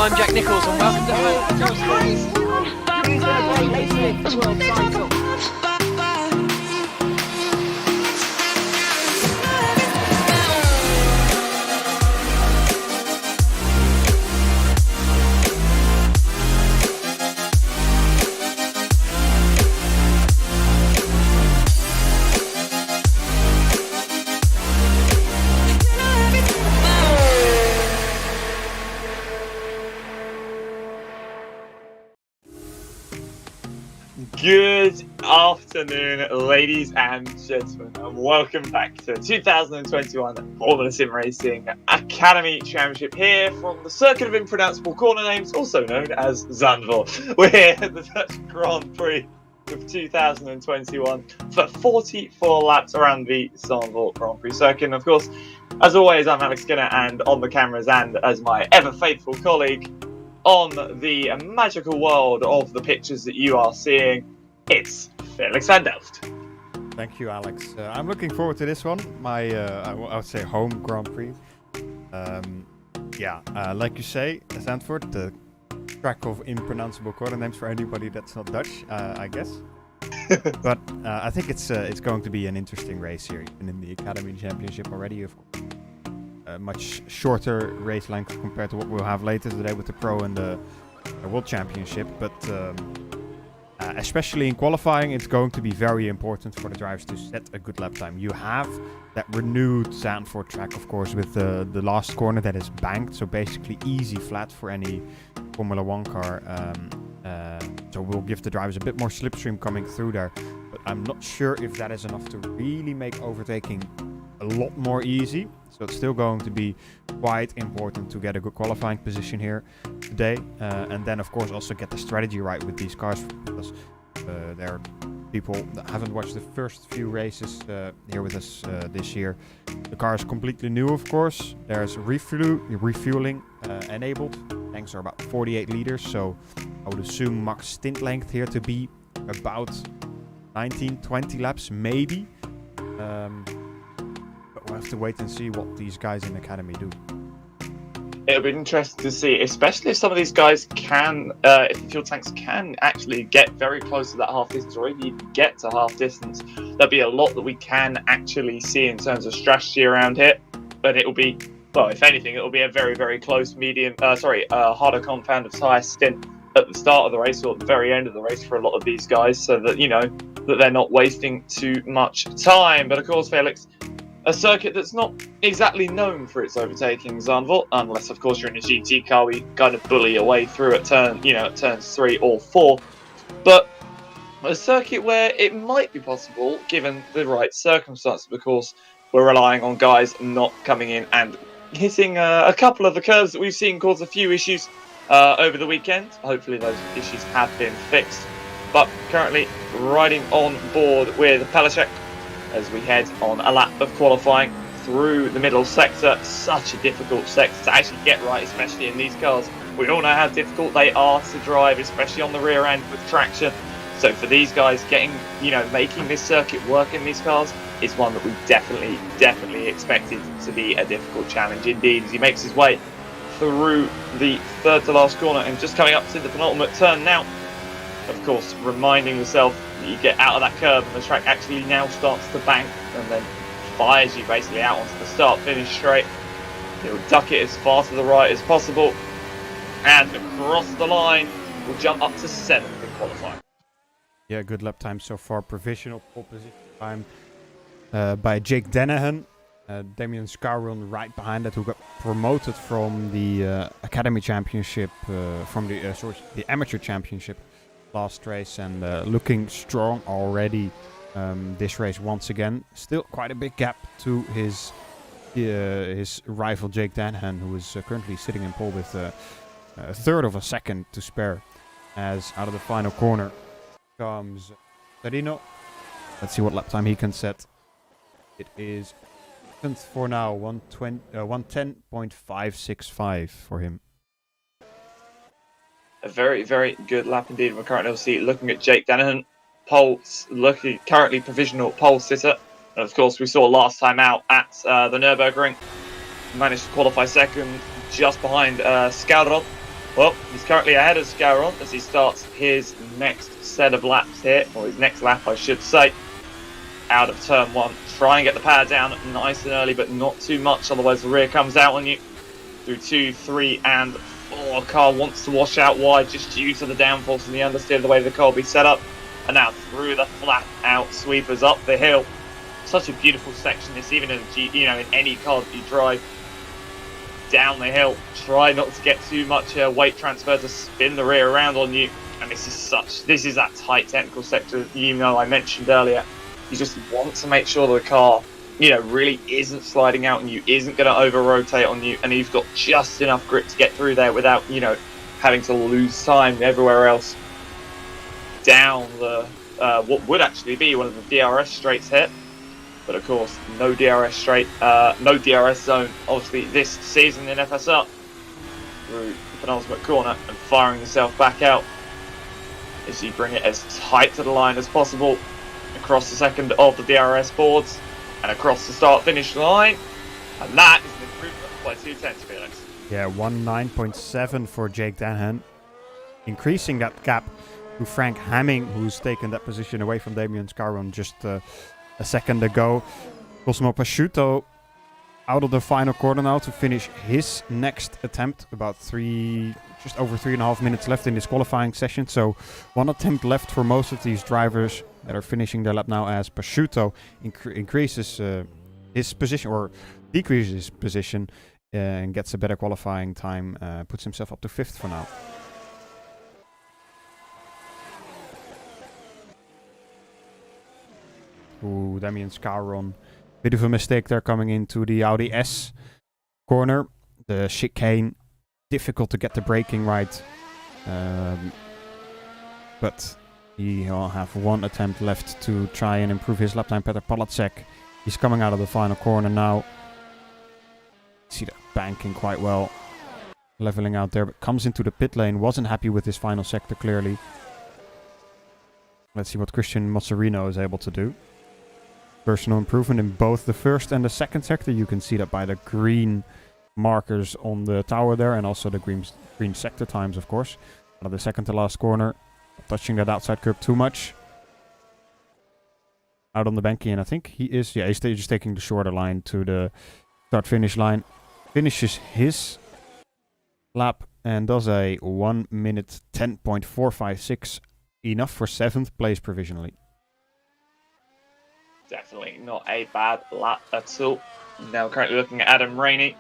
I'm Jack Nichols and welcome to World Title. Good afternoon, ladies and gentlemen, and welcome back to 2021 Formula SimRacing Academy Championship here from the Circuit of Impronounceable Corner Names, also known as Zandvoort. We're here at the Dutch Grand Prix of 2021 for 44 laps around the Zandvoort Grand Prix circuit. And of course, as always, I'm Alex Skinner, and on the cameras and as my ever faithful colleague on the magical world of the pictures that you are seeing, it's Felix van Delft. Thank you, Alex. I'm looking forward to this one. My, I would say, home Grand Prix. Like you say, Zandvoort, the track of impronounceable corner names for anybody that's not Dutch, I guess. But I think it's going to be an interesting race here, even in the Academy Championship already, of course. A much shorter race length compared to what we'll have later today with the Pro and the World Championship. But especially in qualifying, it's going to be very important for the drivers to set a good lap time. You have that renewed Zandvoort track, of course, with the last corner that is banked, so basically easy flat for any Formula 1 car. So we'll give the drivers a bit more slipstream coming through there. But I'm not sure if that is enough to really make overtaking a lot more easy. So it's still going to be quite important to get a good qualifying position here today. And then, of course, also get the strategy right with these cars, because there are people that haven't watched the first few races here with us this year. The car is completely new, of course. There's refueling enabled. Tanks are about 48 liters, so I would assume max stint length here to be about 19-20 laps, maybe. But we'll have to wait and see what these guys in the Academy do. It'll be interesting to see, especially if some of these guys can, if the fuel tanks can actually get very close to that half distance, or even get to half distance. There'll be a lot that we can actually see in terms of strategy around here, but it will be, well, if anything, it will be a very, very close harder compound of tyre stint at the start of the race or at the very end of the race for a lot of these guys, so that, you know, that they're not wasting too much time. But of course, Felix, a circuit that's not exactly known for its overtakings, unless of course you're in a GT car, we kind of bully your way through at turns 3 or 4. But a circuit where it might be possible, given the right circumstances. Of course, we're relying on guys not coming in and hitting a couple of the curves that we've seen cause a few issues over the weekend. Hopefully those issues have been fixed. But currently riding on board with Pelishek as we head on a lap of qualifying through the middle sector. Such a difficult sector to actually get right, especially in these cars. We all know how difficult they are to drive, especially on the rear end with traction. So for these guys, making this circuit work in these cars is one that we definitely expected to be a difficult challenge indeed, as he makes his way through the third to last corner and just coming up to the penultimate turn now. Of course, reminding yourself that you get out of that curve and the track actually now starts to bank and then fires you basically out onto the start-finish straight. It'll duck it as far to the right as possible and across the line will jump up to 7th in qualifying. Yeah, good lap time so far. Provisional pole position time by Jake Danahan. Damien Scarron right behind that, who got promoted from the Academy Championship, from the Amateur Championship last race, and looking strong already this race once again. Still quite a big gap to his rival Jake Danahan, who is currently sitting in pole with a third of a second to spare. As out of the final corner comes Serino. Let's see what lap time he can set. It is for now 110.565 for him. A very, very good lap indeed. We're currently looking at Jake Danahan, currently provisional pole sitter. And of course, we saw last time out at the Nürburgring, managed to qualify second just behind Scarron. Well, he's currently ahead of Scarron as he starts his next set of laps here, or his next lap, I should say, out of turn 1. Try and get the power down nice and early, but not too much, otherwise the rear comes out on you. Through 2, 3, and 4. Car wants to wash out wide just due to the downforce and the understeer, the way the car will be set up. And now through the flat out sweepers up the hill. Such a beautiful section. This, even in in any car that you drive down the hill, try not to get too much weight transfer to spin the rear around on you. And this is that tight technical sector I mentioned earlier. You just want to make sure the car really isn't sliding out on you, isn't going to over rotate on you, and you've got just enough grip to get through there without having to lose time everywhere else down the what would actually be one of the DRS straights here. But of course, no DRS straight, no DRS zone, obviously, this season in FSR. Through the penultimate corner and firing yourself back out as you bring it as tight to the line as possible across the second of the DRS boards and across the start-finish line. And that is an improvement by 2/10, Felix. Yeah, 19.7 for Jake Danahan. Increasing that gap to Frank Hamming, who's taken that position away from Damien Scarron just a second ago. Cosmo Pasciuto out of the final corner now to finish his next attempt. Just over 3.5 minutes left in this qualifying session. So one attempt left for most of these drivers that are finishing their lap now, as Pasciuto increases his position or decreases his position and gets a better qualifying time, puts himself up to 5th for now. Ooh, Damien Scarron. Bit of a mistake there coming into the Audi S corner. The chicane, difficult to get the braking right. But he'll have one attempt left to try and improve his lap time. Petr Palacek, he's coming out of the final corner now. See that banking quite well. Leveling out there, but comes into the pit lane. Wasn't happy with his final sector, clearly. Let's see what Christian Mozzarino is able to do. Personal improvement in both the first and the second sector. You can see that by the green markers on the tower there, and also the green sector times, of course. Out of the second to last corner, not touching that outside curb too much. Out on the banky, and I think he is, yeah, he's just taking the shorter line to the start-finish line. Finishes his lap and does a 1 minute 10.456, enough for 7th place provisionally. Definitely not a bad lap at all. Now currently looking at Adam Rainey.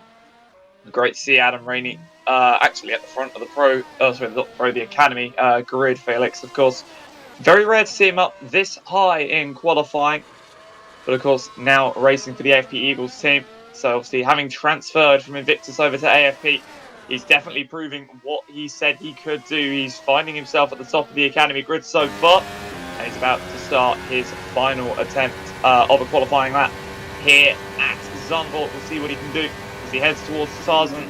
Great to see Adam Rainey actually at the front of the Academy grid, Felix, of course. Very rare to see him up this high in qualifying. But of course, now racing for the AFP Eagles team. So obviously having transferred from Invictus over to AFP, he's definitely proving what he said he could do. He's finding himself at the top of the Academy grid so far. And he's about to start his final attempt of a qualifying lap here at Zandvoort. We'll see what he can do as he heads towards Tarzan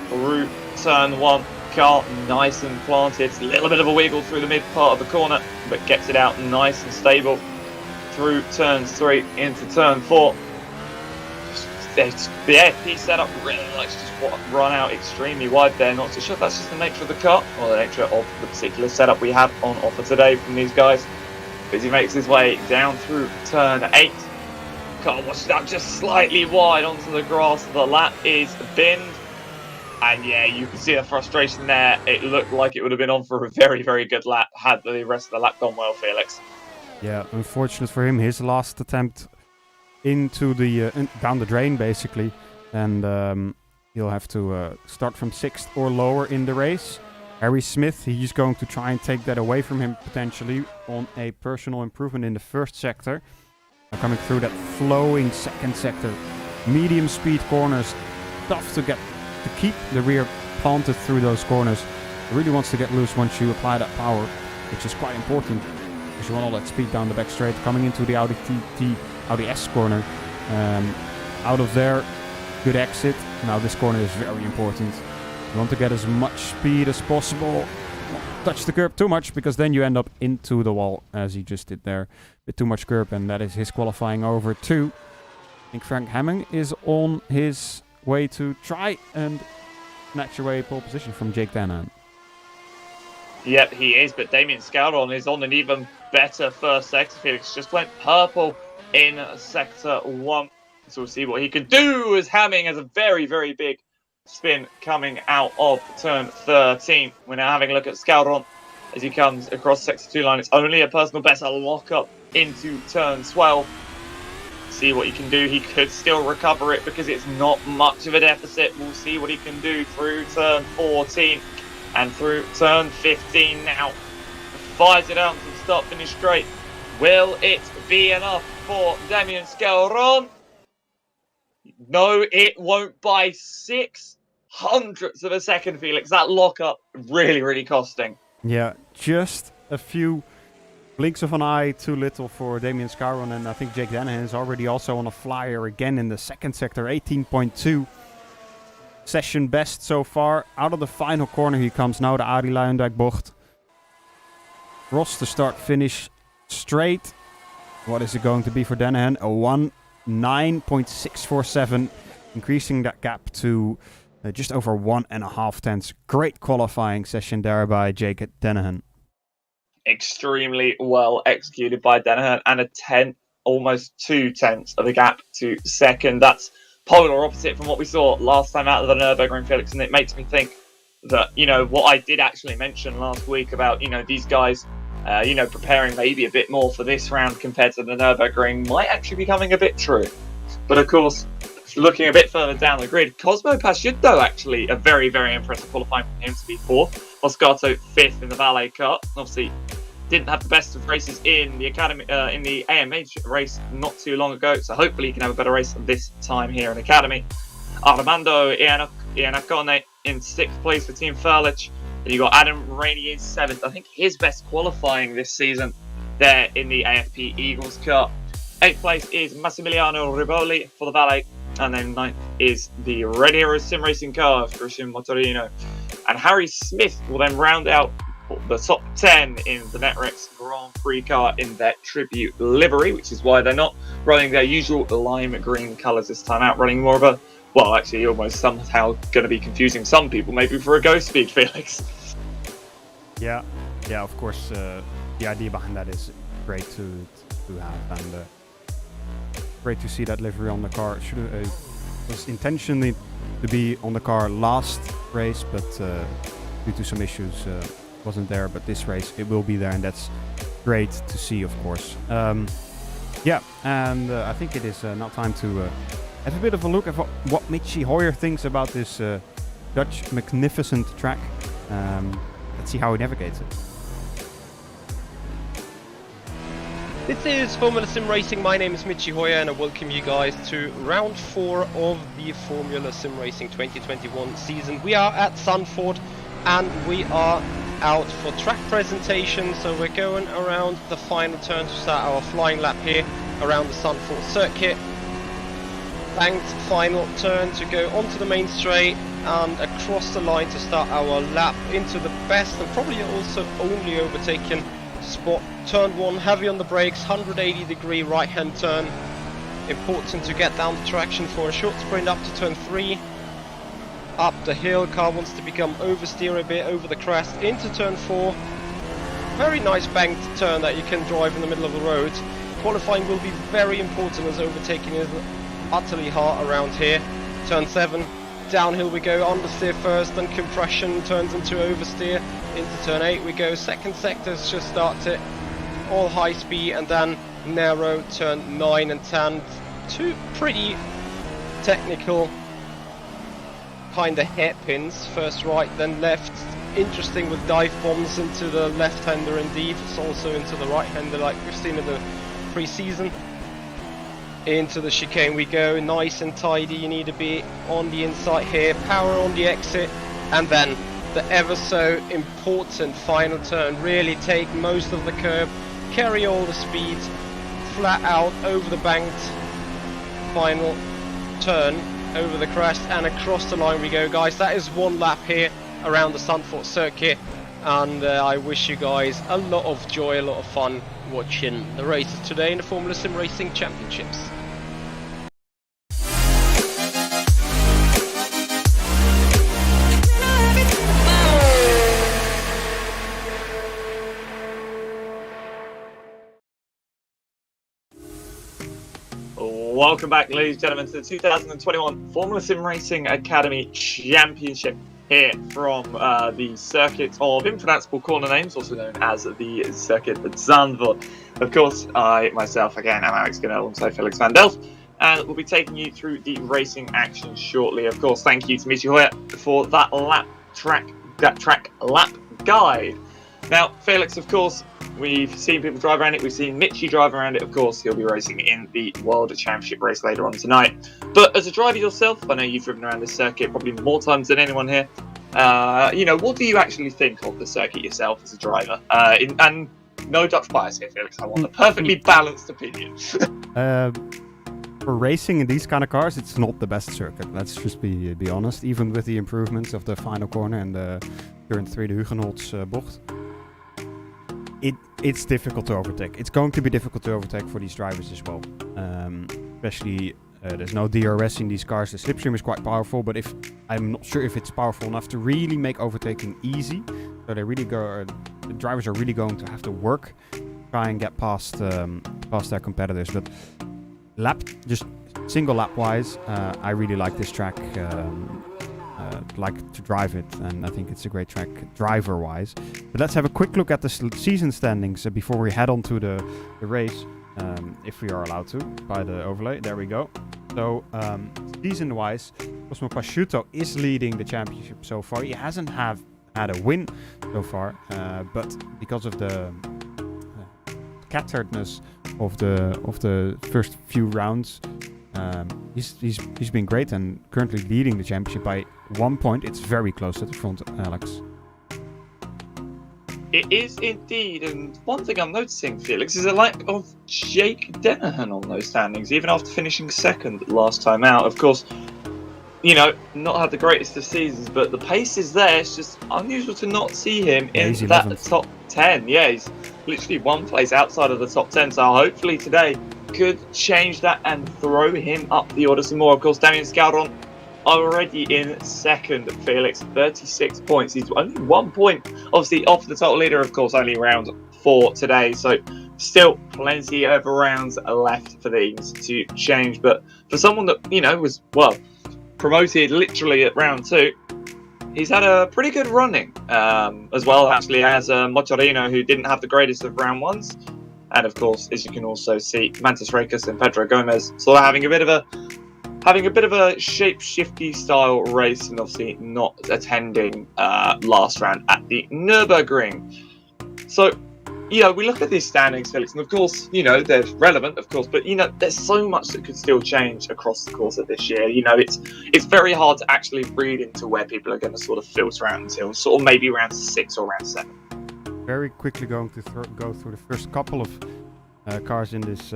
through turn 1. Car nice and planted. A little bit of a wiggle through the mid part of the corner, but gets it out nice and stable through turns 3 into turn 4. The AFP setup really likes to just run out extremely wide there. Not too sure if that's just the nature of the car or the nature of the particular setup we have on offer today from these guys. As he makes his way down through turn 8. Car washes out just slightly wide onto the grass. The lap is binned. And yeah, you can see the frustration there. It looked like it would have been on for a very, very good lap had the rest of the lap gone well, Felix. Yeah, unfortunate for him. His last attempt into the down the drain, basically. And he'll have to start from 6th or lower in the race. Harry Smith, he's going to try and take that away from him potentially on a personal improvement in the first sector. Now coming through that flowing second sector. Medium speed corners. Tough to keep the rear planted through those corners. It really wants to get loose once you apply that power, which is quite important because you want all that speed down the back straight. Coming into the Audi S corner. Out of there, good exit. Now this corner is very important. You want to get as much speed as possible. Not touch the curb too much, because then you end up into the wall, as he just did there. With too much curb, and that is his qualifying over 2. I think Frank Hamming is on his way to try and snatch away pole position from Jake Danahan. Yep, he is, but Damien Scaldron is on an even better first sector. Felix just went purple in sector 1. So we'll see what he can do, as Hamming has a very, very big spin coming out of turn 13. We're now having a look at Scaldron as he comes across sector 2 line. It's only a personal best to lock up into turn 12. See what he can do. He could still recover it because it's not much of a deficit. We'll see what he can do through turn 14 and through turn 15 now. Fires it out from start finish straight. Will it be enough for Damien Scaldron? No, it won't, by 0.06 of a second, Felix. That lockup really, really costing. Yeah, just a few blinks of an eye too little for Damien Scaldron, and I think Jake Danahan is already also on a flyer again in the second sector, 18.2. Session best so far. Out of the final corner he comes now, the Arie Luijendijk bocht. Ross to start finish straight. What is it going to be for Danahan? A 1:9.647, increasing that gap to just over 1.5 tenths. Great qualifying session there by Jake Danahan. Extremely well executed by Danahan, and a 10, almost 2 tenths of a gap to second. That's polar opposite from what we saw last time out of the Nürburgring, Felix, and it makes me think that, what I did actually mention last week about, these guys, preparing maybe a bit more for this round compared to the Nürburgring might actually be coming a bit true. But of course, looking a bit further down the grid, Cosmo Pasciuto actually a very, very impressive qualifying for him to be 4th. Moscato 5th in the Valet Cup. Obviously, didn't have the best of races in the Academy, in the AMH race not too long ago, so hopefully he can have a better race this time here in Academy. Armando Iannacone in 6th place for Team Felix. And you got Adam Rainey in 7th. I think his best qualifying this season there in the AFP Eagles Cup. 8th place is Massimiliano Rivoli for the Valet. And then 9th is the Red Heroes SimRacing car of Christian Motorino. And Harry Smith will then round out the top 10 in the Netrex Grand Prix car in their tribute livery, which is why they're not running their usual lime green colours this time out, running more of a well, actually, almost somehow going to be confusing some people, maybe for a ghost speed, Felix. Yeah, of course, the idea behind that is great to have, and great to see that livery on the car. Was intentionally to be on the car last race, but due to some issues wasn't there. But this race it will be there, and that's great to see, of course. Yeah, and I think it is now time to have a bit of a look at what Mitchie Hoyer thinks about this Dutch magnificent track. Let's see how he navigates it. This is Formula Sim Racing. My name is Mitchie Hoyer and I welcome you guys to round 4 of the Formula Sim Racing 2021 season. We are at Zandvoort and we are out for track presentation, so we're going around the final turn to start our flying lap here around the Zandvoort circuit. Banked final turn to go onto the main straight and across the line to start our lap into the best and probably also only overtaken spot. Turn 1, heavy on the brakes, 180-degree right-hand turn. Important to get down the traction for a short sprint up to turn 3. Up the hill, car wants to become oversteer a bit over the crest into turn 4. Very nice banked turn that you can drive in the middle of the road. Qualifying will be very important as overtaking is utterly hard around here. Turn 7, downhill we go, understeer first, then compression turns into oversteer. Into turn 8 we go, second sector's just started, all high speed, and then narrow turn 9 and 10. Two pretty technical kind of hairpins, first right then left. Interesting with dive bombs into the left-hander indeed, it's also into the right-hander like we've seen in the pre-season. Into the chicane we go, nice and tidy, you need to be on the inside here, power on the exit, and then the ever so important final turn. Really take most of the curb, carry all the speed, flat out over the banked final turn, over the crest and across the line we go, guys. That is one lap here around the Zandvoort circuit, and I wish you guys a lot of joy, a lot of fun watching the races today in the Formula Sim Racing Championships. Welcome back, ladies and gentlemen, to the 2021 Formula Sim Racing Academy Championship here from the circuit of impronounceable corner names, also known as the circuit at Zandvoort. Of course, I myself again am Alex Gunnell alongside Felix van Delft, and we'll be taking you through the racing action shortly. Of course, thank you to Mitchie Hoyer for that track lap guide. Now, Felix, of course, we've seen people drive around it. We've seen Mitchie drive around it. Of course, he'll be racing in the World Championship race later on tonight. But as a driver yourself, I know you've driven around this circuit probably more times than anyone here. What do you actually think of the circuit yourself as a driver? And no Dutch bias here, Felix. I want a perfectly balanced opinion. For racing in these kind of cars, it's not the best circuit. Let's just be honest. Even with the improvements of the final corner and the turn 3, the Hugenholz bocht. It's difficult to overtake. It's going to be difficult to overtake for these drivers as well. Especially, there's no DRS in these cars. The slipstream is quite powerful, but I'm not sure if it's powerful enough to really make overtaking easy. So the drivers are really going to have to work, try and get past their competitors. But just single lap wise, I really like this track. Like to drive it, and I think it's a great track driver wise. But let's have a quick look at the season standings before we head on to the race, if we are allowed to, by the overlay. There we go. So season wise, Cosmo Pasciuto is leading the championship so far. He hasn't had a win so far, but because of the scatteredness of the first few rounds, he's been great and currently leading the championship by 1 point. It's very close at the front, Alex. It is indeed, and one thing I'm noticing, Felix, is a lack of Jake Dennehan on those standings, even after finishing second last time out. Of course, not had the greatest of seasons, but the pace is there. It's just unusual to not see him in that 11th. Top 10. Yeah, he's literally one place outside of the top 10, so hopefully today could change that and throw him up the order some more. Of course, Damien Scaldron already in second. Felix, 36 points. He's only 1 point, obviously, off the total leader, of course, only round 4 today. So still plenty of rounds left for these to change. But for someone that, you know, was, well, promoted literally at round 2, he's had a pretty good running, as well, actually, as Motorino, who didn't have the greatest of round 1s. And of course, as you can also see, Mantis Rekas and Pedro Gomez sort of having a bit of a shape-shifty style race, and obviously not attending last round at the Nürburgring. So, you know, we look at these standings, Felix, and of course, you know, they're relevant, of course, but, you know, there's so much that could still change across the course of this year. You know, it's very hard to actually read into where people are going to sort of filter out until sort of maybe round 6 or round 7. Very quickly going to go through the first couple of cars in this.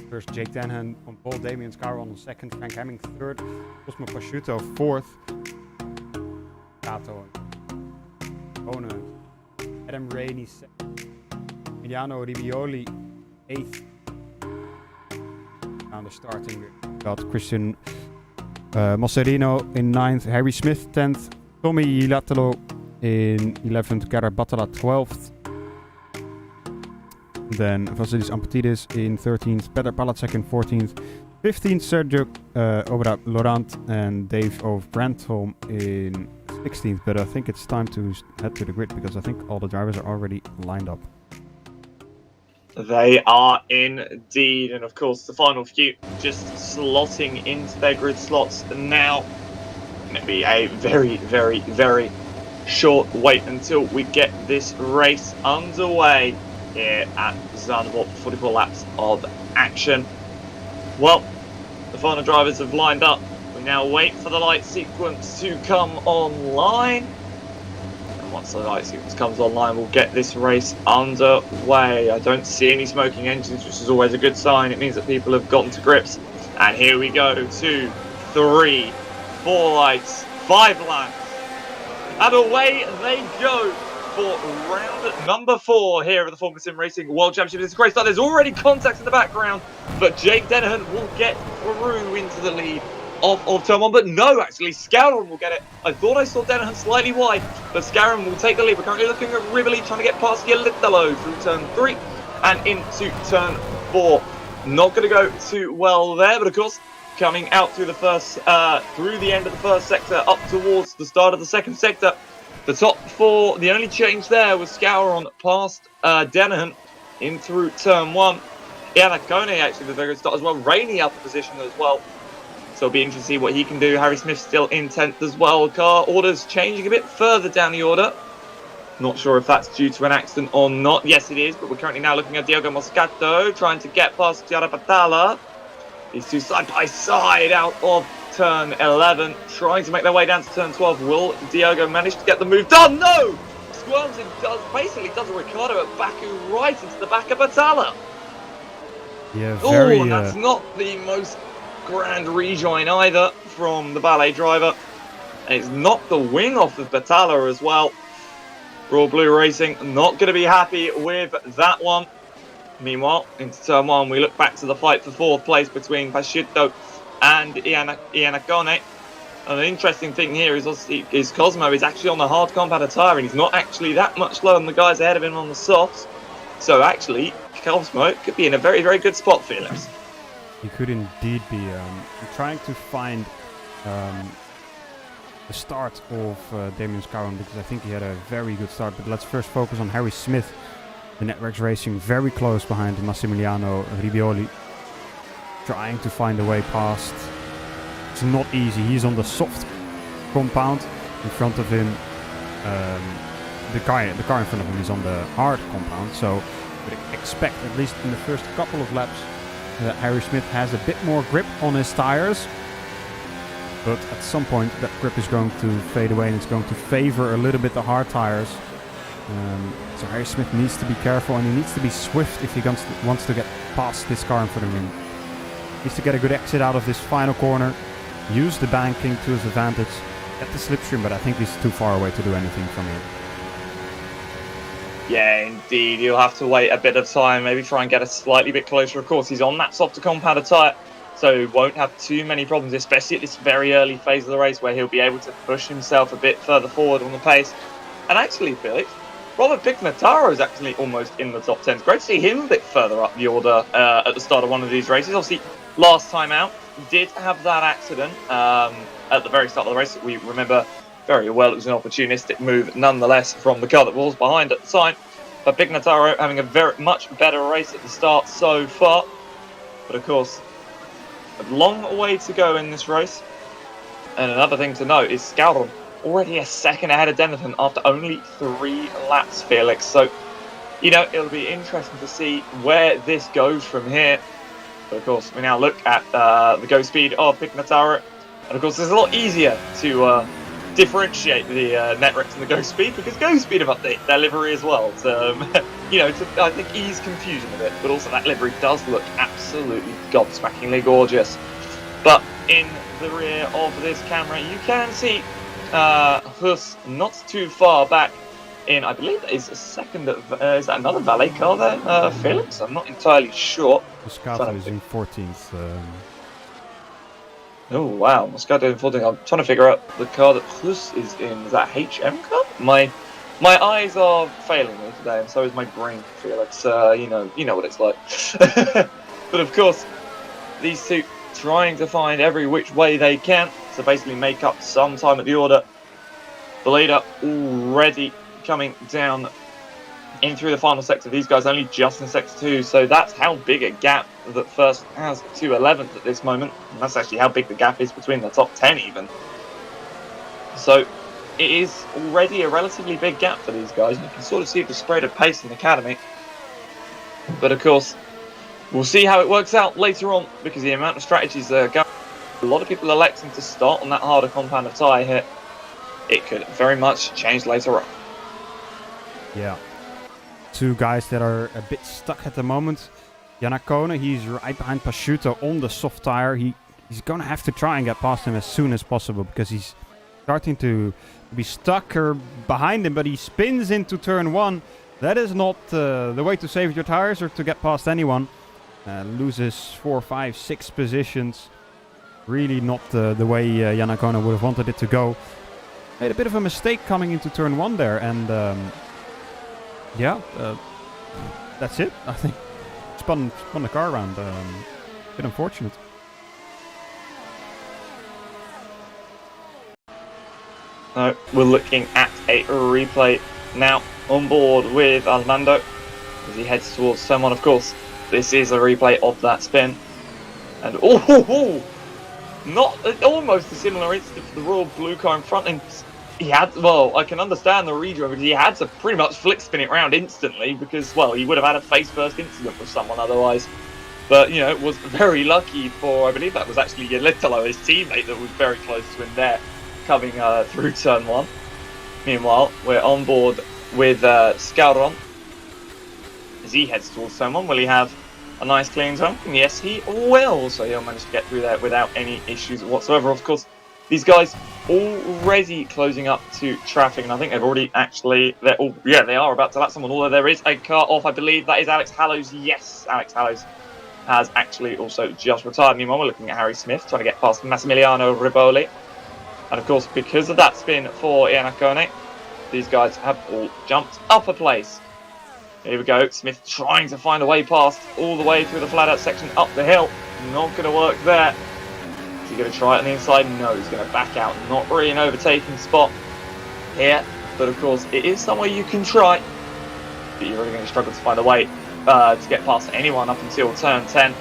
First, Jake Denhan on pole, Damien Scarron on second, Frank Hemming third, Cosmo Pasciuto fourth, Kato, Ona, Adam Rainey second, Emiliano Ribioli eighth. On the starting grid, got Christian Mosserino in 9th, Harry Smith 10th, Tommy Latalo in 11th, Gerard Batala 12th. Then Vasilis Ampatidis in 13th, Peter Palacek in 14th, 15th, Sergio Obra Laurent and Dave of Brandholm in 16th. But I think it's time to head to the grid because I think all the drivers are already lined up. They are indeed, and of course the final few just slotting into their grid slots now. It'll be a very, very, very short wait until we get this race underway here at Zandvoort. 44 laps of action. Well, the final drivers have lined up. We now wait for the light sequence to come online. And once the light sequence comes online, we'll get this race underway. I don't see any smoking engines, which is always a good sign. It means that people have gotten to grips. And here we go. 2, 3, 4 lights, 5 laps. And away they go for round number 4 here at the Formula Sim Racing World Championship. It's a great start. There's already contact in the background, but Jake Dennehan will get through into the lead of turn 1. But no, actually, Scouron will get it. I thought I saw Dennehan slightly wide, but Scouron will take the lead. We're currently looking at Rivoli trying to get past Yelitalo through turn 3 and into turn 4. Not going to go too well there, but of course, coming out through the first, through the end of the first sector, up towards the start of the second sector. The top 4, the only change there was Scouron past Dennehan in through turn 1. Iannacone actually with a very good start as well. Rainey up a position as well. So it'll be interesting to see what he can do. Harry Smith still in 10th as well. Car orders changing a bit further down the order. Not sure if that's due to an accident or not. Yes, it is, but we're currently now looking at Diogo Moscato trying to get past Chiara Patala. These two side by side out of turn 11, trying to make their way down to turn 12. Will Diogo manage to get the move done? No! Squirms and does a Ricardo at Baku right into the back of Batala. Yeah, very... and that's not the most grand rejoin either from the ballet driver. And it's knocked the wing off of Batala as well. Raw Blue Racing not going to be happy with that one. Meanwhile, into turn 1, we look back to the fight for 4th place between Pasciuto and Iannacone. And an interesting thing here is Cosmo is actually on the hard compound tyre, and he's not actually that much lower than the guys ahead of him on the softs. So actually, Cosmo could be in a very, very good spot, Felix. He could indeed be. Trying to find the start of Damien Scarron, because I think he had a very good start. But let's first focus on Harry Smith. The Networks Racing very close behind Massimiliano Ribioli, trying to find a way past. It's not easy. He's on the soft compound. In front of him, the car in front of him is on the hard compound. So we expect, at least in the first couple of laps, that Harry Smith has a bit more grip on his tires. But at some point, that grip is going to fade away, and it's going to favor a little bit the hard tires. So Harry Smith needs to be careful, and he needs to be swift if he wants to get past this car in front of him. He needs to get a good exit out of this final corner, use the banking to his advantage, get the slipstream, but I think he's too far away to do anything from here. Yeah, indeed. You'll have to wait a bit of time, maybe try and get a slightly bit closer. Of course, he's on that softer compounded tyre, so so won't have too many problems, especially at this very early phase of the race where he'll be able to push himself a bit further forward on the pace. And actually, Felix, Robert Pignataro is actually almost in the top 10. It's great to see him a bit further up the order at the start of one of these races. Obviously, last time out, did have that accident at the very start of the race. We remember very well it was an opportunistic move nonetheless from the car that was behind at the time. But Pignataro having a very much better race at the start so far. But of course, a long way to go in this race. And another thing to note is Scouron already a second ahead of Denathan after only 3 laps, Felix. So, you know, it'll be interesting to see where this goes from here. But of course, we now look at the go speed of Pignataro. And of course, it's a lot easier to differentiate the Netrex and the go speed, because go speed have updated their livery as well to, you know, to, I think, ease confusion a bit. But also that livery does look absolutely gobsmackingly gorgeous. But in the rear of this camera, you can see Hus not too far back in, I believe that is a second, is that another valet car there, Felix? I'm not entirely sure. Moscato is in 14th. Oh wow, Moscato in 14th. I'm trying to figure out the car that Hus is in. Is that HM car? My eyes are failing me today, and so is my brain, Felix. You know what it's like. But of course, these two trying to find every which way they can to basically make up some time at the order. The leader already coming down in through the final sector. These guys only just in sector 2, so that's how big a gap that first has to 11th at this moment. And that's actually how big the gap is between the top 10 even. So it is already a relatively big gap for these guys. You can sort of see the spread of pace in the academy. But of course, we'll see how it works out later on, because the amount of strategies are going. A lot of people electing to start on that harder compound of tyre here. It could very much change later on. Yeah. 2 guys that are a bit stuck at the moment. Yanakone, he's right behind Pasciuto on the soft tire. He's going to have to try and get past him as soon as possible, because he's starting to be stuck behind him, but he spins into turn 1. That is not the way to save your tires or to get past anyone. Loses 4, 5, 6 positions. Really not the way Yanakone would have wanted it to go. Made a bit of a mistake coming into turn 1 there, and yeah, that's it. I think spun the car around. Bit unfortunate. We're looking at a replay now on board with Armando as he heads towards turn 1. Of course, this is a replay of that spin, and not almost a similar incident for the Royal Blue car in front. And he had, well, I can understand the rejoin, because he had to pretty much flick spin it round instantly, because, well, he would have had a face first incident with someone otherwise. But, you know, it was very lucky for, I believe that was actually Yelitalo, his teammate, that was very close to him there, coming through turn 1. Meanwhile, we're on board with Scouron as he heads towards turn 1. Will he have a nice clean turn? Yes, he will. So he'll manage to get through there without any issues whatsoever. Of course, these guys already closing up to traffic, and I think they've already actually, they are about to lap someone, although there is a car off. I believe that is Alex Hallows. Yes, Alex Hallows has actually also just retired. Meanwhile, we're looking at Harry Smith trying to get past Massimiliano Riboli. And of course, because of that spin for Iannacone, these guys have all jumped up a place. Here we go, Smith trying to find a way past all the way through the flat out section up the hill. Not going to work there. Is he going to try it on the inside? No, he's going to back out. Not really an overtaking spot here, but of course it is somewhere you can try. But you're really going to struggle to find a way to get past anyone up until turn 10.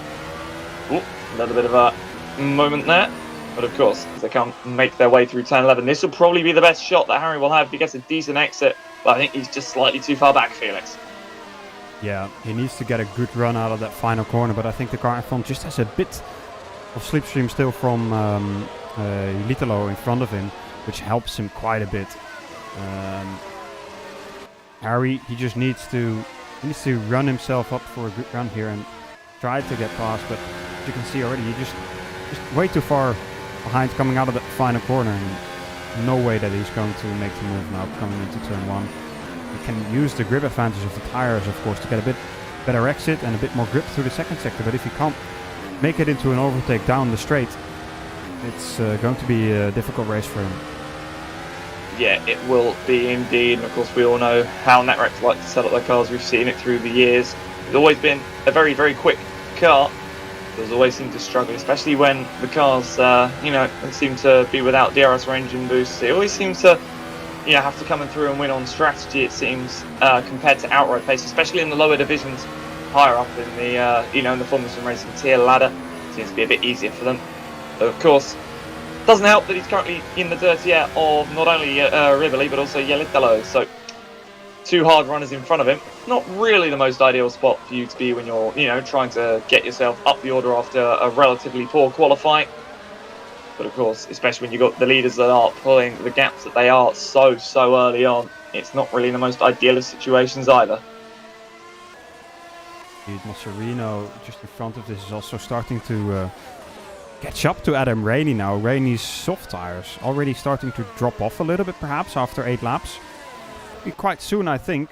Ooh, a little bit of a moment there. But of course, as they come make their way through turn 11, this will probably be the best shot that Harry will have if he gets a decent exit. But I think he's just slightly too far back, Felix. Yeah, he needs to get a good run out of that final corner, but I think the car in front just has a bit of slipstream still from Litalo in front of him, which helps him quite a bit. Harry, he just needs to run himself up for a good run here and try to get past, but as you can see already, he just way too far behind coming out of that final corner, and no way that he's going to make the move now coming into turn 1. He can use the grip advantage of the tires, of course, to get a bit better exit and a bit more grip through the second sector, but if he can't make it into an overtake down the straight, it's going to be a difficult race for him. Yeah, it will be indeed. And of course, we all know how NetRex like to set up their cars. We've seen it through the years. It's always been a very, very quick car. There's always seemed to struggle, especially when the cars, seem to be without DRS or engine boost. It always seems to, have to come in through and win on strategy. It seems compared to outright pace, especially in the lower divisions, higher up in the, in the Formula Sim Racing tier ladder, it seems to be a bit easier for them. But of course, doesn't help that he's currently in the dirty air of not only Rivoli but also Yelitalo. So 2 hard runners in front of him. Not really the most ideal spot for you to be when you're, trying to get yourself up the order after a relatively poor qualifying. But of course, especially when you've got the leaders that are pulling the gaps that they are so early on, it's not really the most ideal of situations either. Mascherino just in front of this is also starting to catch up to Adam Rainey now. Rainey's soft tires already starting to drop off a little bit perhaps after 8 laps. Be quite soon, I think,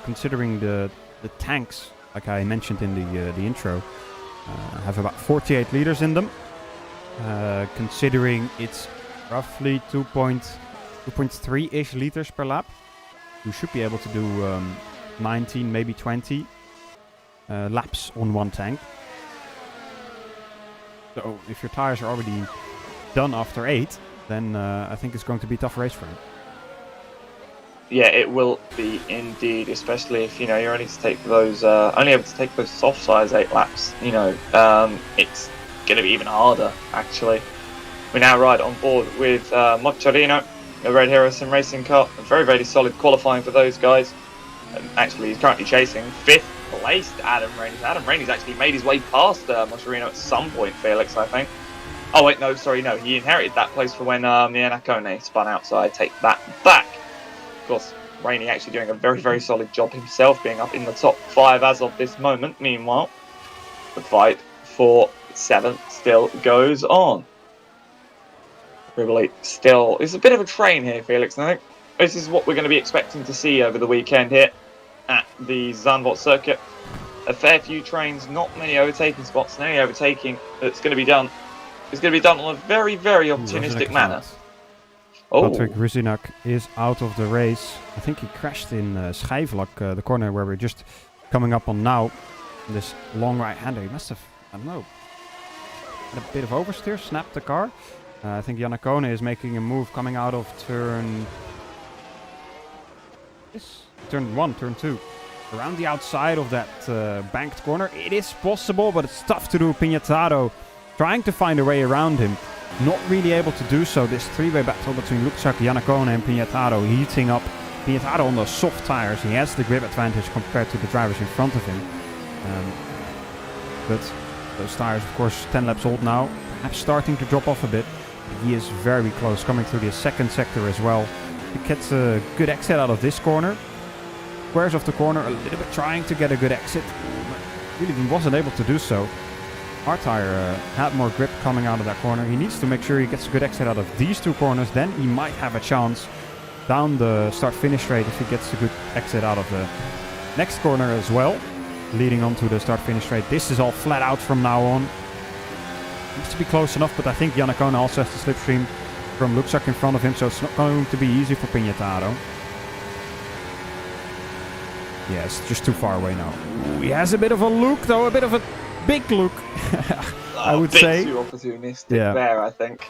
considering the tanks, like I mentioned in the intro, have about 48 liters in them. Considering it's roughly 2.3-ish liters per lap, you should be able to do 19, maybe 20 laps on one tank. So if your tires are already done after 8, then I think it's going to be a tough race for him. Yeah, it will be indeed, especially if you're only able to take those soft size 8 laps. It's going to be even harder. Actually, we now ride on board with Mocciarino, the Red Hero Sim Racing car. A very, very solid qualifying for those guys. Actually, he's currently chasing 5th placed Adam Rainey. Adam Rainey's actually made his way past Mocciarino at some point. Felix, I think. Oh wait, no, sorry, no. He inherited that place for when Nakone spun out. So I take that back. Of course, Rainey actually doing a very, very solid job himself, being up in the top 5 as of this moment. Meanwhile, the fight for 7th still goes on. Rivoli still is a bit of a train here, Felix. And I think this is what we're going to be expecting to see over the weekend here at the Zandvoort circuit. A fair few trains, not many overtaking spots, and any overtaking that's going to be done is going to be done on a very, very opportunistic manner. Patrick Ruzinak is out of the race. I think he crashed in Schijvlak, the corner where we're just coming up on now. This long right-hander, he must have, I don't know, had a bit of oversteer, snapped the car. I think Janacone is making a move coming out of turn 1, turn 2. Around the outside of that banked corner. It is possible, but it's tough to do. Pignataro trying to find a way around him. Not really able to do so. This 3-way battle between Luxak, Janacone and Pignataro heating up. Pignataro on those soft tires. He has the grip advantage compared to the drivers in front of him. But those tires, of course, 10 laps old now. Perhaps starting to drop off a bit. He is very close, coming through the second sector as well. He gets a good exit out of this corner. Squares off the corner, a little bit trying to get a good exit. But really, he wasn't able to do so. Our tire had more grip coming out of that corner. He needs to make sure he gets a good exit out of these 2 corners. Then he might have a chance down the start-finish straight if he gets a good exit out of the next corner as well. Leading on to the start-finish straight. This is all flat out from now on. Needs to be close enough, but I think Janacone also has the slipstream from Luxak in front of him, so it's not going to be easy for Pignataro. Yeah, it's just too far away now. Ooh, he has a bit of a look, though, a bit of a big look, I would say. A bit too opportunistic there, I think.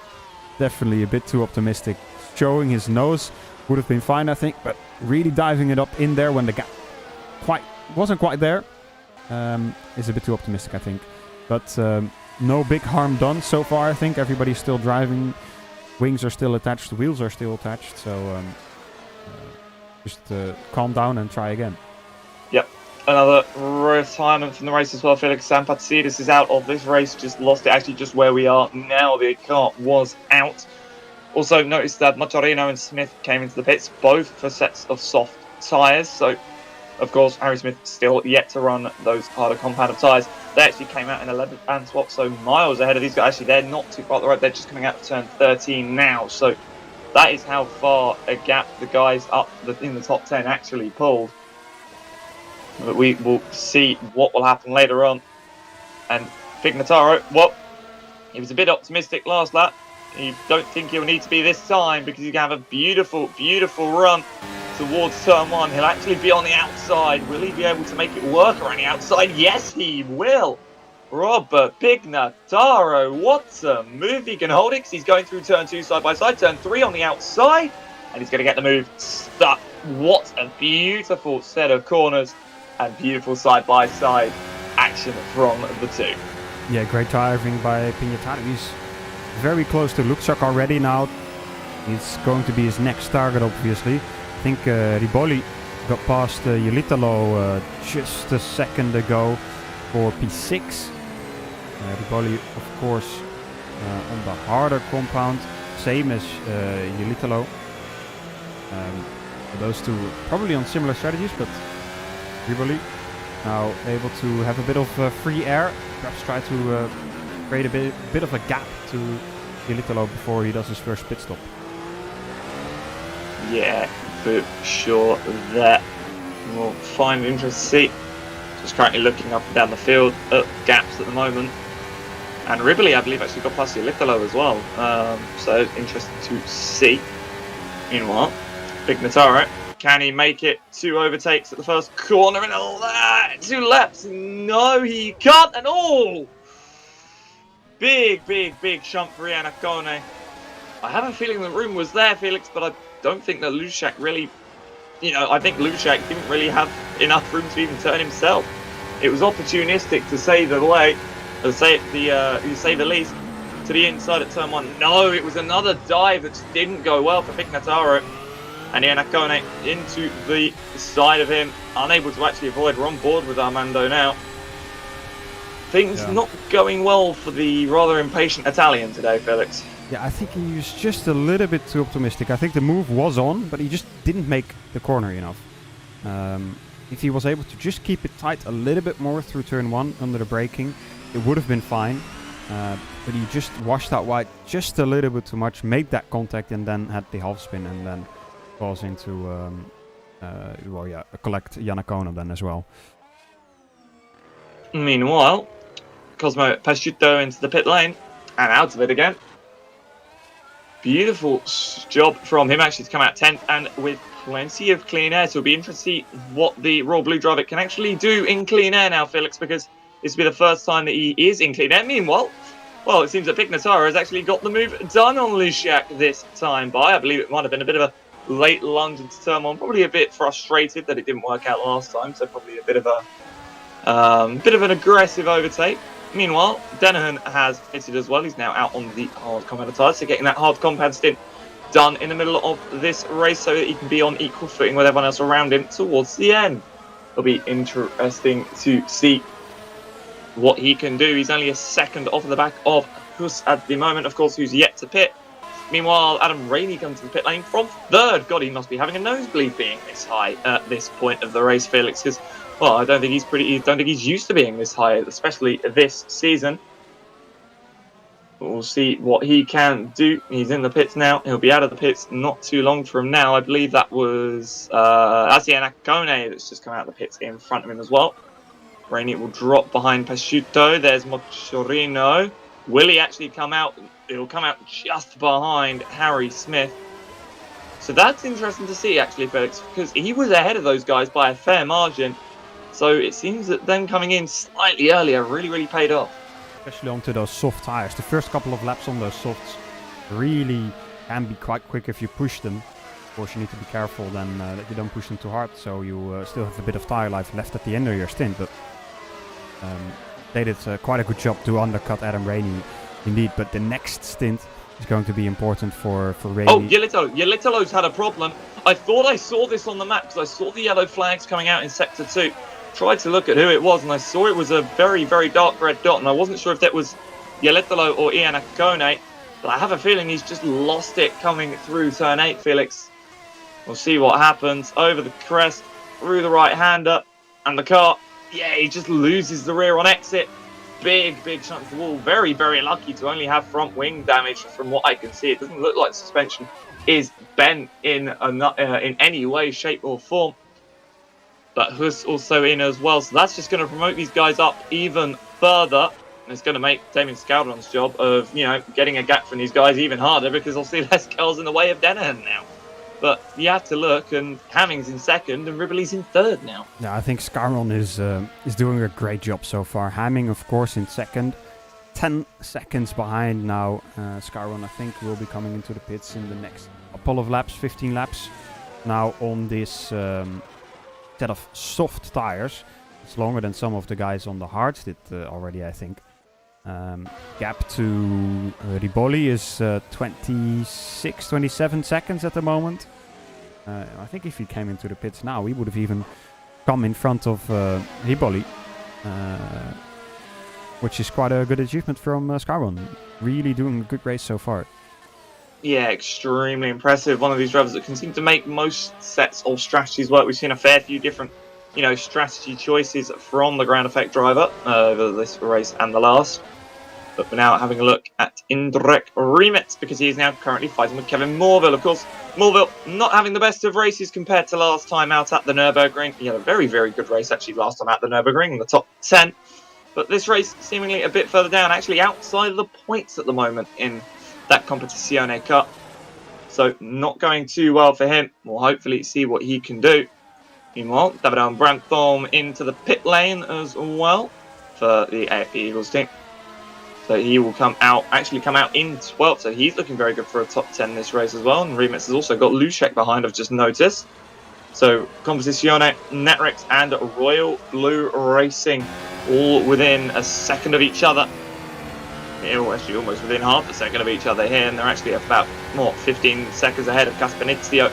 Definitely a bit too optimistic. Showing his nose would have been fine, I think, but really diving it up in there when the gap wasn't quite there is a bit too optimistic, I think. But no big harm done so far, I think. Everybody's still driving. Wings are still attached. Wheels are still attached. So just calm down and try again. Yep. Another retirement from the race as well. Felix Sampatzidis is out of this race. Just lost it actually just where we are now. The car was out. Also noticed that Mocciarino and Smith came into the pits, both for sets of soft tyres. So, of course, Harry Smith still yet to run those harder compound tyres. They actually came out in 11th and swap, so miles ahead of these guys. Actually, they're not too far up the road. They're just coming out of turn 13 now. So that is how far a gap the guys up in the top 10 actually pulled. But we will see what will happen later on. And Pignataro, well, he was a bit optimistic last lap. You don't think he'll need to be this time because you can have a beautiful, beautiful run towards turn 1. He'll actually be on the outside. Will he be able to make it work around the outside? Yes, he will. Robert Pignataro, what a move. He can hold it because he's going through turn 2 side by side. Turn 3 on the outside. And he's going to get the move stuck. What a beautiful set of corners and beautiful side by side action from the two. Yeah, great driving by Pignataro. He's very close to Luxak already now. It's going to be his next target, obviously. I think Riboli got past Yelitalo just a second ago for P6. Riboli, of course, on the harder compound, same as Yelitalo. Those two probably on similar strategies, but Riboli now able to have a bit of free air. Perhaps try to create a bit of a gap to Yelitalo before he does his first pit stop. Yeah, for sure. That we'll find it interesting to see. Just currently looking up and down the field at gaps at the moment. And Riboli, I believe, actually got past Yelitalo as well. So interesting to see. Meanwhile, Pignataro, can he make it? 2 overtakes at the first corner and all that. 2 laps. No, he can't at all. Big shunt for Ian Akone. I have a feeling the room was there, Felix, but I don't think that Lushak really, I think Lushak didn't really have enough room to even turn himself. It was opportunistic to say the least, to the inside at turn 1. No, it was another dive that just didn't go well for Pignataro. And Ian Akone into the side of him, unable to actually avoid. We're on board with Armando now. Things not going well for the rather impatient Italian today, Felix. Yeah, I think he was just a little bit too optimistic. I think the move was on, but he just didn't make the corner enough. If he was able to just keep it tight a little bit more through turn 1 under the braking, it would have been fine. But he just washed out wide just a little bit too much, made that contact, and then had the half spin, and then falls into collect Yanakona then as well. Meanwhile, Cosmo Pasciuto into the pit lane and out of it again. Beautiful job from him actually to come out 10th and with plenty of clean air. So it'll be interesting to see what the Royal Blue Driver can actually do in clean air now, Felix, because this will be the first time that he is in clean air. Meanwhile, well, it seems that Pignataro has actually got the move done on Lushak this time by. I believe it might have been a bit of a late lunge into turn 1. Probably a bit frustrated that it didn't work out last time. So probably a bit of an aggressive overtake. Meanwhile, Denahan has fitted as well. He's now out on the hard compound tyres, so getting that hard compound stint done in the middle of this race so that he can be on equal footing with everyone else around him towards the end. It'll be interesting to see what he can do. He's only a second off of the back of Hus at the moment, of course, who's yet to pit. Meanwhile, Adam Rainey comes to the pit lane from 3rd. God, he must be having a nosebleed being this high at this point of the race, Felix, because well, I don't think he's used to being this high, especially this season. We'll see what he can do. He's in the pits now. He'll be out of the pits not too long from now. I believe that was Ian Akone that's just come out of the pits in front of him as well. Rainey will drop behind Pasciuto. There's Mochorino. Will he actually come out? He'll come out just behind Harry Smith. So that's interesting to see, actually, Felix, because he was ahead of those guys by a fair margin. So it seems that them coming in slightly earlier really paid off. Especially onto those soft tires. The first couple of laps on those softs really can be quite quick if you push them. Of course, you need to be careful then that you don't push them too hard, so you still have a bit of tire life left at the end of your stint. But they did quite a good job to undercut Adam Rainey, indeed. But the next stint is going to be important for Rainey. Oh, Yelitalo's had a problem. I thought I saw this on the map because I saw the yellow flags coming out in Sector 2. Tried to look at who it was, and I saw it was a very dark red dot, and I wasn't sure if that was Yelitalo or Ian Akone, but I have a feeling he's just lost it coming through turn 8, Felix. We'll see what happens. Over the crest, through the right-hander, and the car, yeah, he just loses the rear on exit. Big chunk of the wall. Very lucky to only have front wing damage from what I can see. It doesn't look like suspension is bent in any way, shape or form. But Hus also in as well, so that's just going to promote these guys up even further. And it's going to make Damien Scaldron's job of, getting a gap from these guys even harder because obviously less cars in the way of Dennehan now. But you have to look, and Hamming's in second and Ribbley's in third now. Yeah, I think Scaldron is doing a great job so far. Hamming, of course, in second. 10 seconds behind now. Scaldron, I think, will be coming into the pits in the next couple of laps, 15 laps. Now on this set of soft tires. It's longer than some of the guys on the hards did already, I think. Gap to Riboli is 26, 27 seconds at the moment. I think if he came into the pits now, he would have even come in front of Riboli. Which is quite a good achievement from Scarbon. Really doing a good race so far. Yeah, extremely impressive. One of these drivers that can seem to make most sets of strategies work. We've seen a fair few different, strategy choices from the ground effect driver over this race and the last. But we're now having a look at Indrek Remitz because he is now currently fighting with Kevin Morville. Of course, Morville not having the best of races compared to last time out at the Nürburgring. He had a very, very good race actually last time at the Nürburgring in the top 10. But this race seemingly a bit further down, actually outside of the points at the moment in that Competizione Cup. So not going too well for him. We'll hopefully see what he can do. Meanwhile, David Brandthorn into the pit lane as well for the AFP Eagles team. So he will come out in 12th. So he's looking very good for a top 10 this race as well. And Remitz has also got Lushek behind, I've just noticed. So Competizione, Netrex and Royal Blue Racing all within a second of each other. Actually almost within half a second of each other here. And they're actually about, 15 seconds ahead of Caspanizio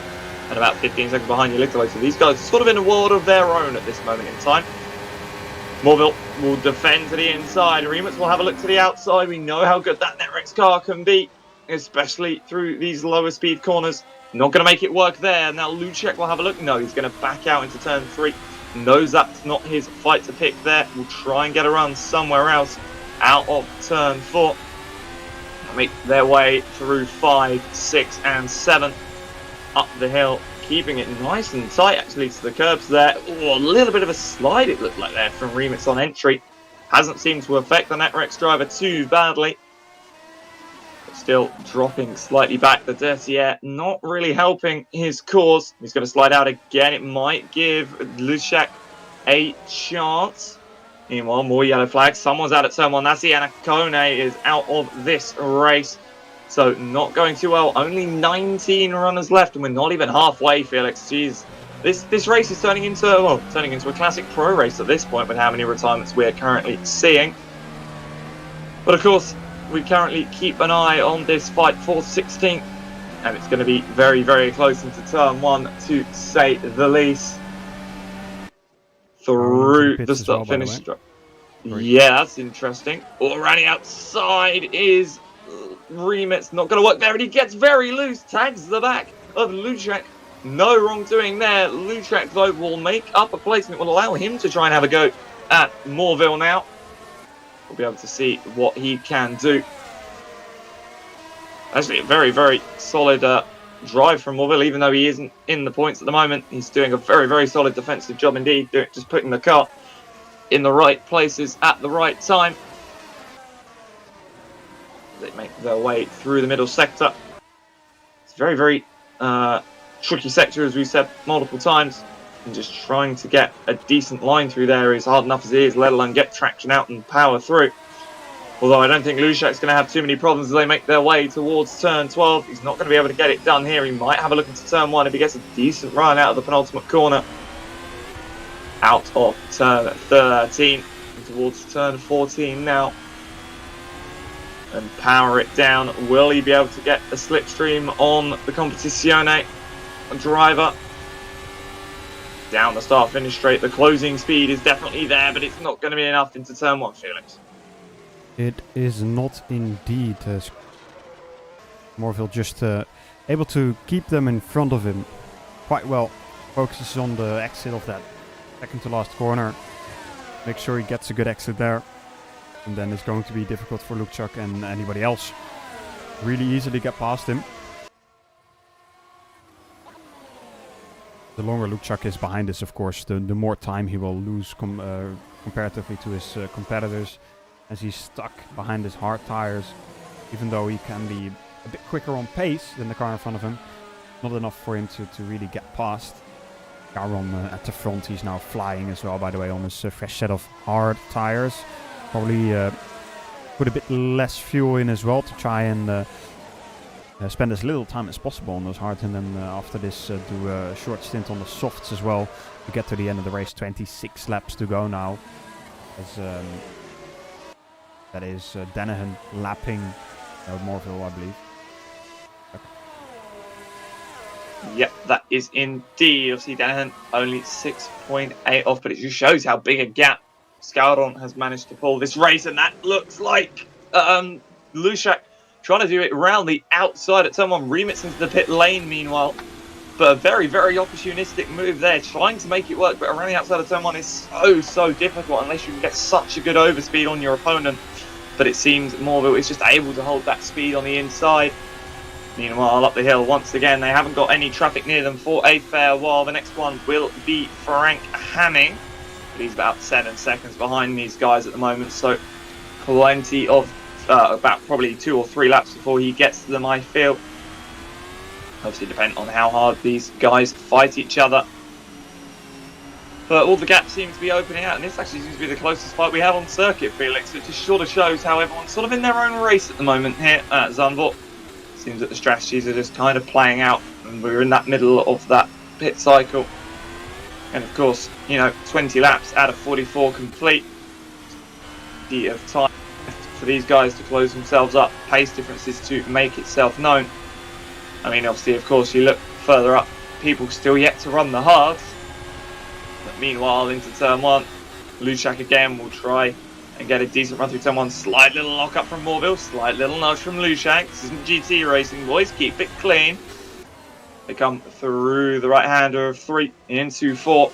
and about 15 seconds behind Yelitalo. So these guys are sort of in a world of their own at this moment in time. Morville will defend to the inside. Remitz will have a look to the outside. We know how good that Netrex car can be, especially through these lower speed corners. Not going to make it work there. Now Luchek will have a look. No, he's going to back out into turn 3. Knows that's not his fight to pick there. Will try and get a run somewhere else out of turn 4. Make their way through 5, 6 and 7 up the hill. Keeping it nice and tight actually to the curbs there. Ooh, a little bit of a slide it looked like there from Remitz on entry. Hasn't seemed to affect the Netrex driver too badly. But still dropping slightly back. The dirty air not really helping his cause. He's going to slide out again. It might give Lushak a chance. Meanwhile, more yellow flags. Someone's out at turn 1. That's Iana Kone is out of this race. So not going too well. Only 19 runners left, and we're not even halfway, Felix. Jeez, this race is turning into a classic pro race at this point with how many retirements we're currently seeing. But of course, we currently keep an eye on this fight for 16th, and it's going to be very, very close into turn 1 to say the least. Through the start finish. Yeah, that's interesting. Running outside is Remitz, not going to work there, and he gets very loose, tags the back of Luchek. No wrongdoing there. Luchek, though, will make up a placement, will allow him to try and have a go at Morville now. We'll be able to see what he can do. Actually, a very, very solid drive from Morville, even though he isn't in the points at the moment. He's doing a very, very solid defensive job indeed, just putting the car in the right places at the right time. They make their way through the middle sector. It's a very, very tricky sector, as we've said multiple times. And just trying to get a decent line through there is hard enough as it is, let alone get traction out and power through. Although I don't think Lushak's going to have too many problems as they make their way towards turn 12. He's not going to be able to get it done here. He might have a look into turn 1 if he gets a decent run out of the penultimate corner. Out of turn 13 towards turn 14 now. And power it down. Will he be able to get a slipstream on the Competizione driver? Down the start-finish straight. The closing speed is definitely there, but it's not going to be enough into turn 1, Felix. It is not indeed. Morville just able to keep them in front of him quite well. Focuses on the exit of that second to last corner. Make sure he gets a good exit there. And then it's going to be difficult for Lukchuk and anybody else. Really easily get past him. The longer Lukchuk is behind us, of course, the more time he will lose comparatively to his competitors. as he's stuck behind his hard tires. Even though he can be a bit quicker on pace than the car in front of him, not enough for him to really get past. Garon at the front, he's now flying as well, by the way, on his fresh set of hard tires. Probably put a bit less fuel in as well to try and spend as little time as possible on those hards, and then after this do a short stint on the softs as well to get to the end of the race. 26 laps to go now, as that is Danahan lapping Morville, I believe. Yep, that is indeed. Obviously, Danahan only 6.8 off, but it just shows how big a gap Scaldon has managed to pull this race, and that looks like Lushak trying to do it around the outside at turn 1, remits into the pit lane meanwhile. But a very, very opportunistic move there, trying to make it work, but around the outside of turn 1 is so difficult unless you can get such a good overspeed on your opponent. But it seems Morville is just able to hold that speed on the inside. Meanwhile, up the hill, once again, they haven't got any traffic near them for a fair while. The next one will be Frank Hamming, but he's about 7 seconds behind these guys at the moment, so plenty of, about probably 2 or 3 laps before he gets to them, I feel. Obviously depending on how hard these guys fight each other. But all the gaps seem to be opening out, and this actually seems to be the closest fight we have on circuit, Felix, which just sort of shows how everyone's sort of in their own race at the moment here at Zandvoort. Seems that the strategies are just kind of playing out, and we're in that middle of that pit cycle. And of course, you know, 20 laps out of 44 complete. Plenty of time for these guys to close themselves up, pace differences to make itself known. I mean, obviously, of course, you look further up, people still yet to run the hards. But meanwhile, into turn 1, Lushak again will try and get a decent run through turn 1. Slight little lock up from Morville, slight little nudge from Lushak. This isn't GT racing, boys, keep it clean. They come through the right-hander of 3 into 4.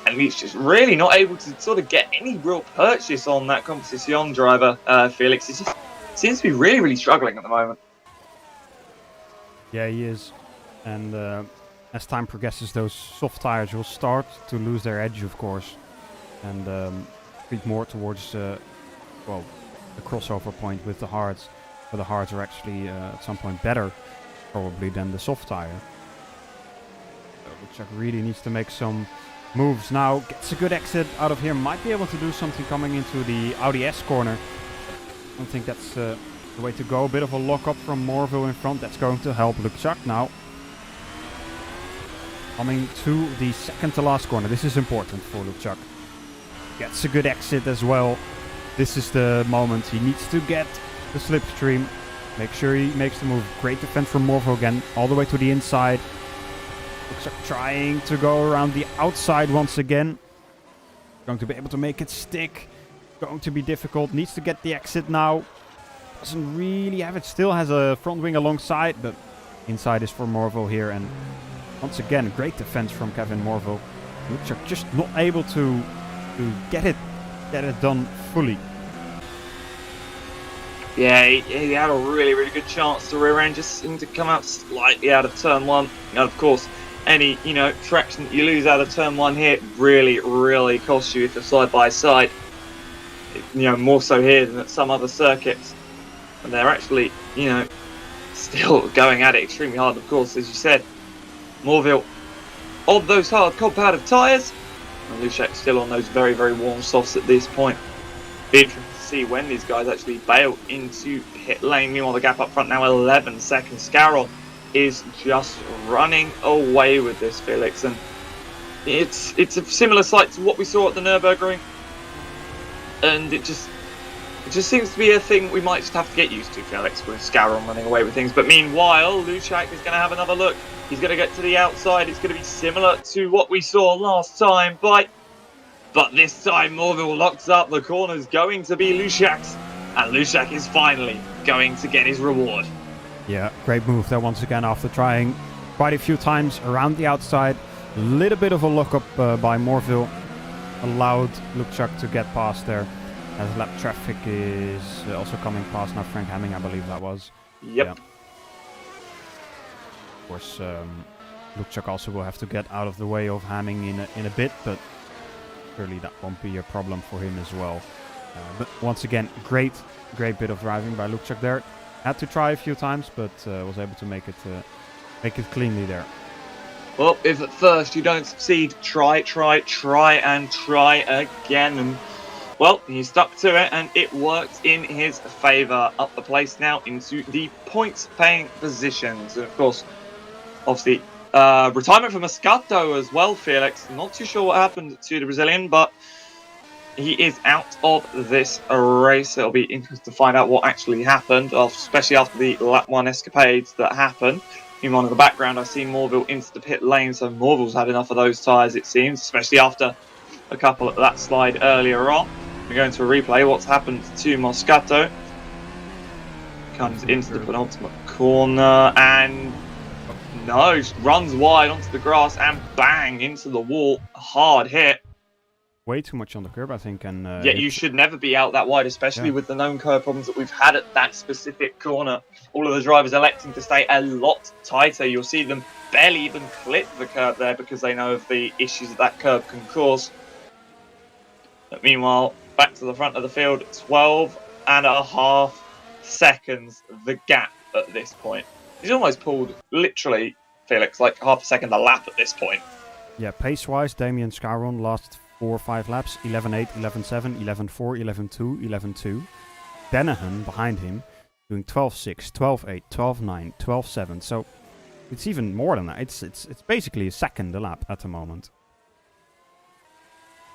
And he's just really not able to sort of get any real purchase on that Competition driver, Felix. He just seems to be really, really struggling at the moment. Yeah, he is. And as time progresses, those soft tires will start to lose their edge, of course. And creep more towards, well, the crossover point with the hards. Where the hards are actually, at some point, better, probably, than the soft tire. Which really needs to make some moves now. Gets a good exit out of here. Might be able to do something coming into the Audi S corner. I don't think that's the way to go. A bit of a lock-up from Morville in front. That's going to help Luchak now. Coming to the second to last corner. This is important for Luchak. Gets a good exit as well. This is the moment. He needs to get the slipstream. Make sure he makes the move. Great defense from Morville again. All the way to the inside. Luchak trying to go around the outside once again. Going to be able to make it stick. Going to be difficult. Needs to get the exit now. Doesn't really have it. Still has a front wing alongside, but inside is for Morville here. And once again, great defense from Kevin Morville. Luchak just not able to get it done fully. Yeah, he had a really, really good chance to rear end, just seemed to come out slightly out of turn 1. And of course, any, you know, traction that you lose out of turn 1 here really, really costs you if you're side by side. You know, more so here than at some other circuits. And they're actually, you know, still going at it extremely hard. Of course, as you said, Morville on those hard compounded tyres, and Lushak still on those very, very warm softs at this point. Be interesting to see when these guys actually bail into pit lane. Meanwhile, the gap up front now 11 seconds. Scarroll is just running away with this, Felix, and it's a similar sight to what we saw at the Nürburgring, and it just seems to be a thing we might just have to get used to, Felix, with Scarroll running away with things. But meanwhile, Lushak is going to have another look. He's going to get to the outside. It's going to be similar to what we saw last time, but this time Morville locks up. The corner's going to be Lushak's, and Lushak is finally going to get his reward. Yeah, great move there once again after trying quite a few times around the outside. A little bit of a lock-up by Morville allowed Luchak to get past there. As lap traffic is also coming past now. Frank Hamming, I believe that was. Yep. Yeah. Of course, Luchak also will have to get out of the way of Hamming in a bit, but surely that won't be a problem for him as well. But once again, great bit of driving by Lukchak there. Had to try a few times, but was able to make it cleanly there. Well, if at first you don't succeed, try and try again. And, well, he stuck to it, and it worked in his favour. Up the place now into the points-paying positions. And, of course, obviously, retirement for Moscato as well, Felix. Not too sure what happened to the Brazilian, but he is out of this race. It'll be interesting to find out what actually happened, especially after the lap 1 escapades that happened. Meanwhile, in the background, I see Morville into the pit lane, so Morville's had enough of those tyres, it seems, especially after a couple of that slide earlier on. We're going to a replay. What's happened to Moscato? Comes into the penultimate corner, and no, just runs wide onto the grass and bang into the wall. Hard hit. Way too much on the curb, I think. And yeah, you should never be out that wide, especially with the known curb problems that we've had at that specific corner. All of the drivers electing to stay a lot tighter. You'll see them barely even clip the curb there because they know of the issues that curb can cause. But meanwhile, back to the front of the field, 12.5 seconds the gap at this point. He's almost pulled, literally, Felix, like half a second a lap at this point. Yeah, pace-wise, Damien Scaron last 4 or 5 laps, 11.8, 11.7, 11.4, 11.2, 11.2. Danahan behind him doing 12.6, 12.8, 12.9, 12.7. So it's even more than that. It's basically a second a lap at the moment.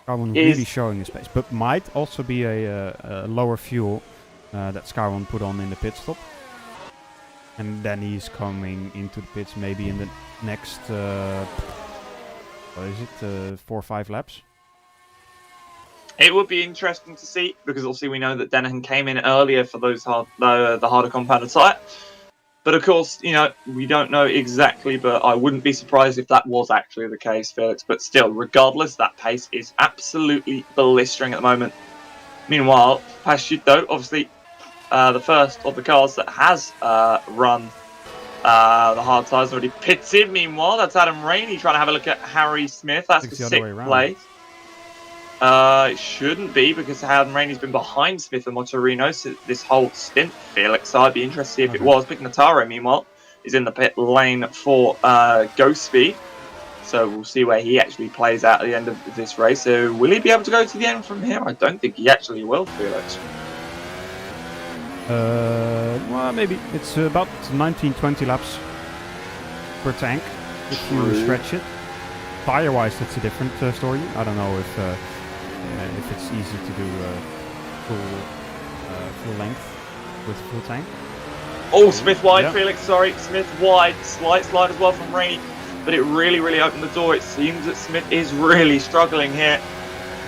Scaron really showing his pace, but might also be a lower fuel that Scaron put on in the pit stop. And then he's coming into the pits maybe in the next, 4 or 5 laps. It would be interesting to see, because obviously we know that Danahan came in earlier for those the harder compounded tyre. But of course, you know, we don't know exactly, but I wouldn't be surprised if that was actually the case, Felix. But still, regardless, that pace is absolutely blistering at the moment. Meanwhile, Paschuto, obviously, the first of the cars that has run the hard tyres, already pitted. Meanwhile, that's Adam Rainey trying to have a look at Harry Smith. That's for 6th place. It shouldn't be, because Adam Rainey's been behind Smith and Motorino this whole stint, Felix. So I'd be interested to see if it was. Pignataro, meanwhile, is in the pit lane for Ghost Speed. So we'll see where he actually plays out at the end of this race. So will he be able to go to the end from here? I don't think he actually will, Felix. Well, maybe. It's about 19-20 laps per tank if you stretch it. Tire-wise, that's a different story. I don't know if it's easy to do full length with full tank. Oh, Smith wide, Felix, sorry. Smith wide. Slight slide as well from Rainey. But it really opened the door. It seems that Smith is really struggling here.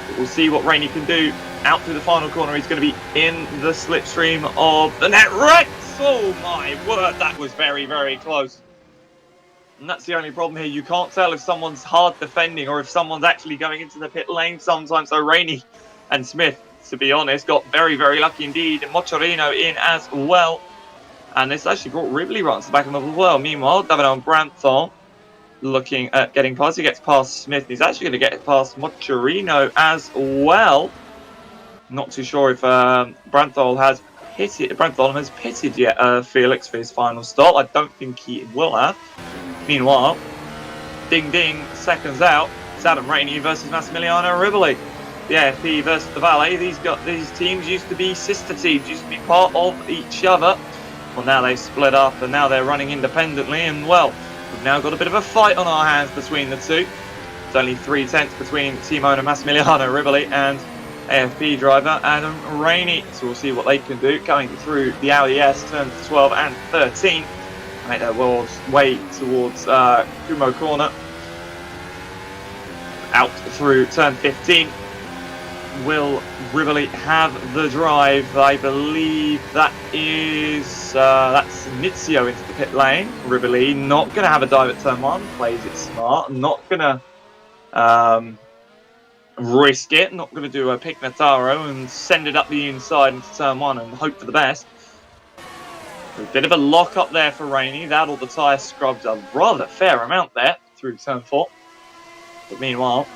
But we'll see what Rainey can do. Out through the final corner, he's going to be in the slipstream of the net right. Oh my word, that was very close. And that's the only problem here. You can't tell if someone's hard defending or if someone's actually going into the pit lane sometimes. So Rainey and Smith, to be honest, got very lucky indeed. And Motorino in as well. And this actually brought Ribley right to the back of him as well. Meanwhile, David Branthon looking at getting past. He gets past Smith. He's actually going to get past Motorino as well. Not too sure if Branthon has pitted yet, Felix, for his final stop. I don't think he will have. Meanwhile, ding, seconds out. It's Adam Rainey versus Massimiliano Riboli. The AFP versus the Valet. These teams used to be sister teams, used to be part of each other. Well, now they split up and now they're running independently. And, well, we've now got a bit of a fight on our hands between the two. It's only 3/10 between team owner Massimiliano Riboli and AFP driver Adam Rainey. So we'll see what they can do. Going through the Audi S, turns 12 and 13. Make their way towards Kumo corner. Out through turn 15. Will Rivoli have the drive? I believe that is that's Mizio into the pit lane. Rivoli not going to have a dive at turn 1. Plays it smart. Not going to risk it. Not going to do a Pignataro and send it up the inside into turn 1 and hope for the best. A bit of a lock up there for Rainey. That all the tyre scrubs a rather fair amount there through turn 4. But meanwhile,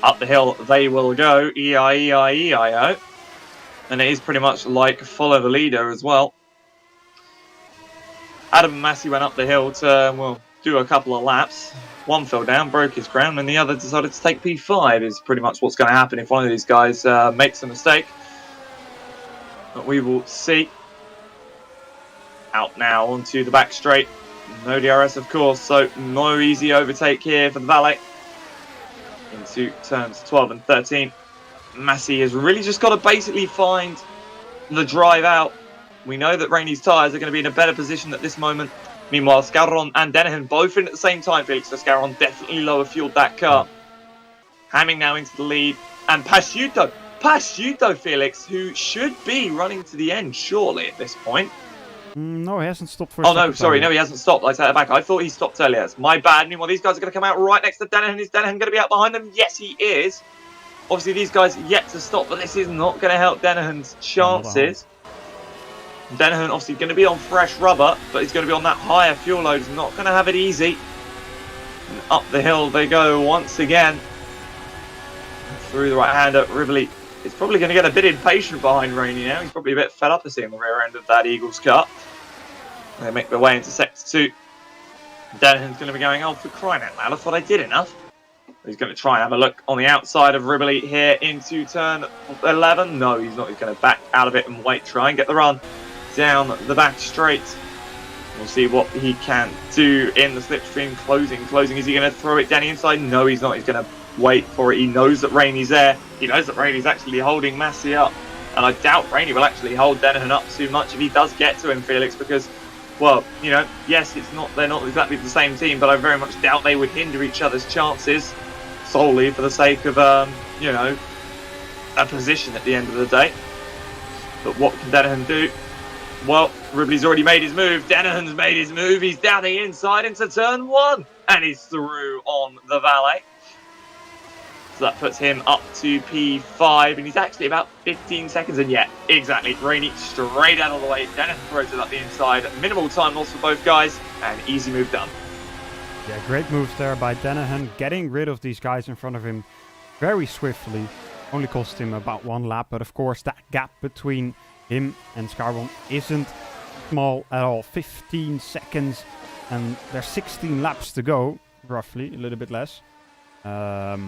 up the hill they will go. E-I-E-I-E-I-O. And it is pretty much like follow the leader as well. Adam and Massey went up the hill to, well, do a couple of laps. One fell down, broke his ground, and the other decided to take P5 is pretty much what's going to happen if one of these guys makes a mistake. But we will see. Out now onto the back straight. No DRS, of course, so no easy overtake here for the valet. Into turns 12 and 13. Massey has really just got to basically find the drive out. We know that Rainey's tyres are going to be in a better position at this moment. Meanwhile, Scarron and Dennehan both in at the same time, Felix. So Scarron definitely lower fueled that car. Hamming now into the lead. And Pasciuto, Felix, who should be running to the end, surely, at this point. No, he hasn't stopped for Oh, no, sorry. No, he hasn't stopped. I take that back. I thought he stopped earlier. It's my bad. Meanwhile, these guys are going to come out right next to Dennehan. Is Dennehan going to be out behind them? Yes, he is. Obviously, these guys yet to stop, but this is not going to help Dennehan's chances. Dennehan obviously going to be on fresh rubber, but he's going to be on that higher fuel load. He's not going to have it easy. And up the hill they go once again. Through the right-hander, Rivoli is probably going to get a bit impatient behind Rainey now. He's probably a bit fed up of seeing the rear end of that Eagles car. They make their way into sector 2. Dennehan's going to be going, oh, for crying out loud, I thought I did enough. He's going to try and have a look on the outside of Rivoli here into turn 11. No, he's not. He's going to back out of it and wait, try and get the run down the back straight. We'll see what he can do in the slipstream. Closing. Is he going to throw it down the inside? No, he's not. He's going to wait for it. He knows that Rainey's there. He knows that Rainey's actually holding Massey up. And I doubt Rainey will actually hold Dennehan up too much if he does get to him, Felix, because, well, you know, yes, they're not exactly the same team, but I very much doubt they would hinder each other's chances solely for the sake of, you know, a position at the end of the day. But what can Dennehan do? Well, Ribley's already made his move. Dennehan's made his move. He's down the inside into turn 1. And he's through on the valet. So that puts him up to P5. And he's actually about 15 seconds. And yeah, exactly. Rainey straight out of the way. Dennehan throws it up the inside. Minimal time loss for both guys. And easy move done. Yeah, great moves there by Dennehan. Getting rid of these guys in front of him very swiftly. Only cost him about 1 lap. But of course, that gap between him and Scarbon isn't small at all. 15 seconds. And there's 16 laps to go, roughly. A little bit less. So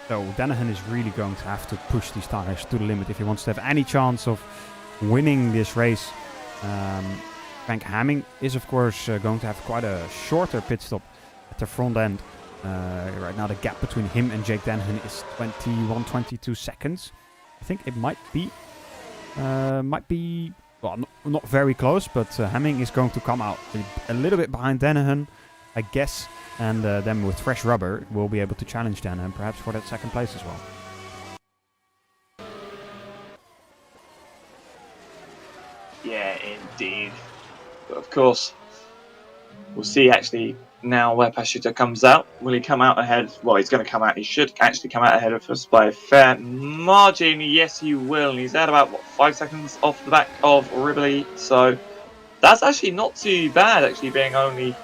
Dennehan is really going to have to push these tires to the limit if he wants to have any chance of winning this race. Frank Hamming is, of course, going to have quite a shorter pit stop at the front end. Right now, the gap between him and Jake Dennehan is 21-22 seconds. I think it might be, well, not very close, but Hamming is going to come out a little bit behind Dennehan, I guess. And then with fresh rubber, we'll be able to challenge Dennehan, perhaps for that second place as well. Yeah, indeed. But of course, we'll see actually now where Pasciuto comes out. Will he come out ahead? Well, he's going to come out. He should actually come out ahead of us by a fair margin. Yes, he will. And he's at about, what, 5 seconds off the back of Rivoli. So that's actually not too bad, actually being only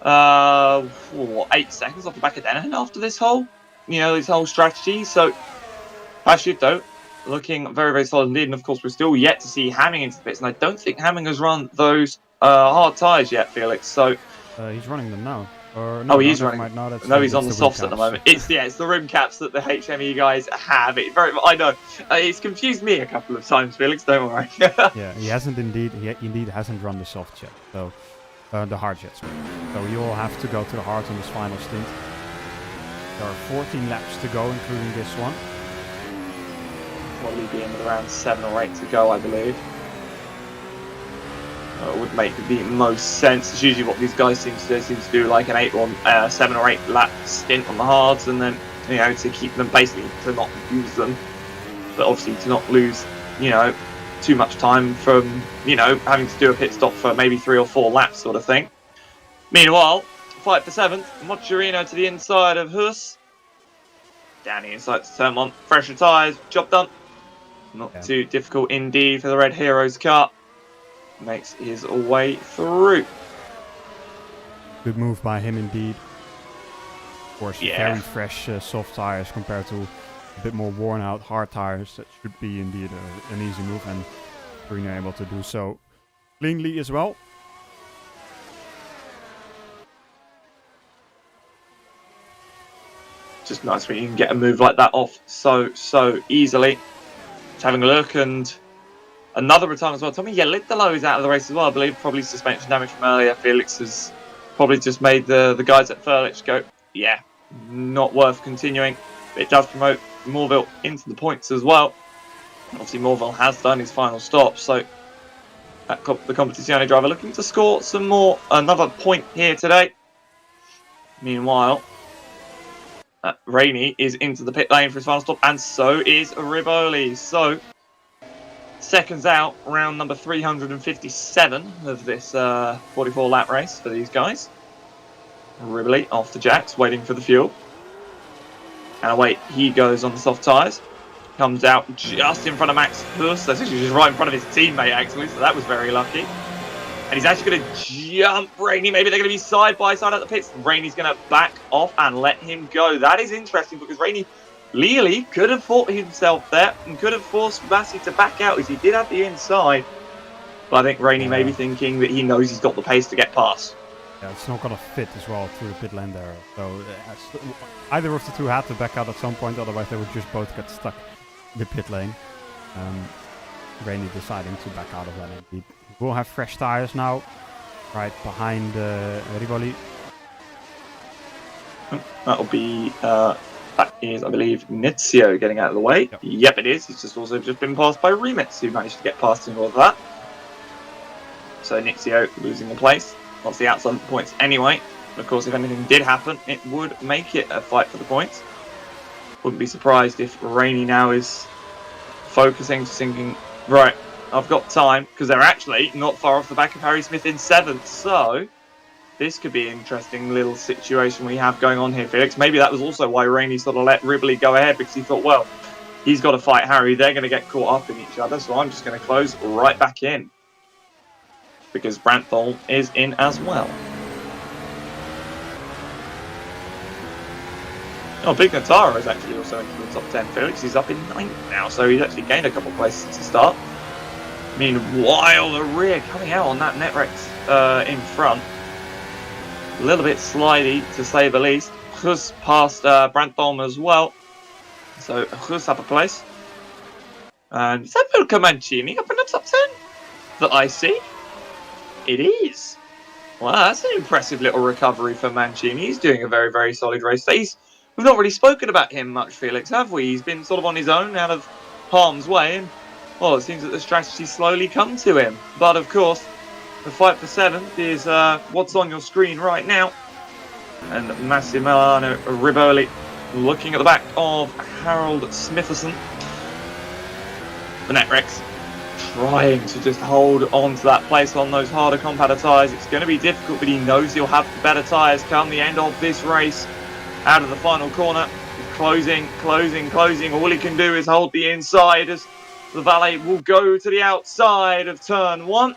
8 seconds off the back of Dennehan after this whole, this whole strategy. So Pasciuto looking very, very solid indeed. And of course, we're still yet to see Hamming into the pits. And I don't think Hamming has run those hard tyres yet, Felix. So he's running them now. Or, no, he's running. No, he's on the softs at the moment. It's the rim caps that the HME guys have. I know. It's confused me a couple of times, Felix. Don't worry. Yeah, he hasn't indeed. He indeed hasn't run the softs yet. So the hard jets. So you all have to go to the hard on this final stint. There are 14 laps to go, including this one. Probably be in with around 7 or 8 to go, I believe. It would make the most sense. It's usually what these guys seem to do, like an 7 or 8 lap stint on the hards, and then to keep them basically to not use them, but obviously to not lose too much time from having to do a pit stop for maybe 3 or 4 laps sort of thing. Meanwhile, fight for 7th, Motorino to the inside of Hus. Down the inside to turn 1, fresher tyres, job done. Not too difficult indeed for the Red Heroes car. Makes his way through. Good move by him indeed. Of course, very fresh soft tyres compared to a bit more worn out hard tires, that should be indeed an easy move, and Torino able to do so cleanly as well. Just nice when you can get a move like that off so easily. Just having a look, and another return as well. Tommy Yelitalo is out of the race as well. I believe probably suspension damage from earlier. Felix has probably just made the guys at Felix go, yeah, not worth continuing. But it does promote Morville into the points as well. Obviously Morville has done his final stop, so the Competizione driver looking to score another point here today. Meanwhile, Rainey is into the pit lane for his final stop, and so is Riboli. So, seconds out, round number 357 of this 44-lap race for these guys. Riboli off the jacks, waiting for the fuel. And away he goes on the soft tyres. Comes out just in front of Max Huss. That's actually just right in front of his teammate, actually, so that was very lucky. And he's actually going to jump Rainey. Maybe they're going to be side by side at the pits. Rainey's going to back off and let him go. That is interesting because Rainey clearly could have fought himself there and could have forced Massey to back out as he did at the inside. But I think Rainey may be thinking that he knows he's got the pace to get past. Yeah, it's not going to fit as well through the pit lane there. So either of the two had to back out at some point, otherwise they would just both get stuck in the pit lane. Rainey deciding to back out of that indeed. We'll have fresh tires now, right behind Riboli. That'll be, that is, I believe, Nizio getting out of the way. Yep, it is. He's also just been passed by Remitz, who managed to get past him with that. So Nizio losing the place. Obviously outside of the points anyway. Of course, if anything did happen, it would make it a fight for the points. Wouldn't be surprised if Rainey now is focusing, just thinking, right, I've got time, because they're actually not far off the back of Harry Smith in 7th, so this could be an interesting little situation we have going on here, Felix. Maybe that was also why Rainey sort of let Riboli go ahead, because he thought, well, he's got to fight Harry, they're going to get caught up in each other, so I'm just going to close right back in. Because Branthol is in as well. Oh, Big Natara is actually also into the top 10, Felix. He's up in 9th now, so he's actually gained a couple of places to start. Meanwhile, the rear coming out on that Netrex in front. A little bit slidey, to say the least. Hus past Branthol as well. So, Hus up a place. And is that Milko Mancini up in the top 10 that I see? It is. Well, that's an impressive little recovery for Mancini. He's doing a very, very solid race. We've not really spoken about him much, Felix, have we? He's been sort of on his own, out of harm's way, and, well, it seems that the strategy slowly come to him. But, of course, the fight for 7th is what's on your screen right now. And Massimiliano Riboli looking at the back of Harold Smitherson. The Netrex trying to just hold on to that place on those harder compactor tyres. It's going to be difficult, but he knows he'll have the better tyres come the end of this race. Out of the final corner, closing. All he can do is hold the inside as the valet will go to the outside of turn 1.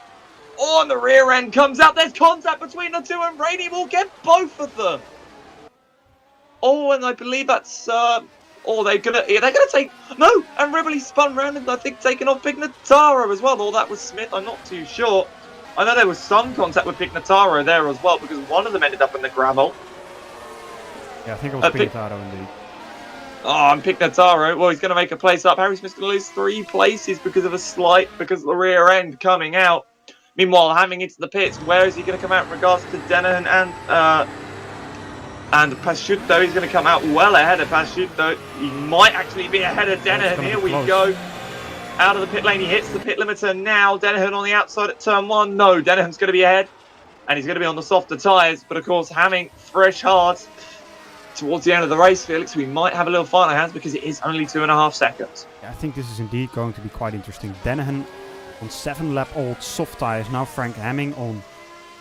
Oh, and the rear end comes out. There's contact between the two, and Rainey will get both of them. Oh, and I believe that's they're gonna take no, and Riboli spun round and I think taking off Pignataro as well. Or that was Smith. I'm not too sure. I know there was some contact with Pignataro there as well because one of them ended up in the gravel. Yeah, I think it was Pignataro indeed. Oh, and Pignataro, well, he's going to make a place up. Harry Smith's going to lose 3 places because of the rear end coming out. Meanwhile, having into the pits, where is he going to come out in regards to Denahan and Pasciutto? He's going to come out well ahead of Pasciutto. He might actually be ahead of Denahan. Here we go. Out of the pit lane, he hits the pit limiter now. Denahan on the outside at turn 1. No, Denahan's going to be ahead. And he's going to be on the softer tyres. But, of course, having fresh hards towards the end of the race, Felix, we might have a little fight on our hands because it is only 2.5 seconds. Yeah, I think this is indeed going to be quite interesting. Denahan on 7-lap-old soft tyres. Now Frank Hemming on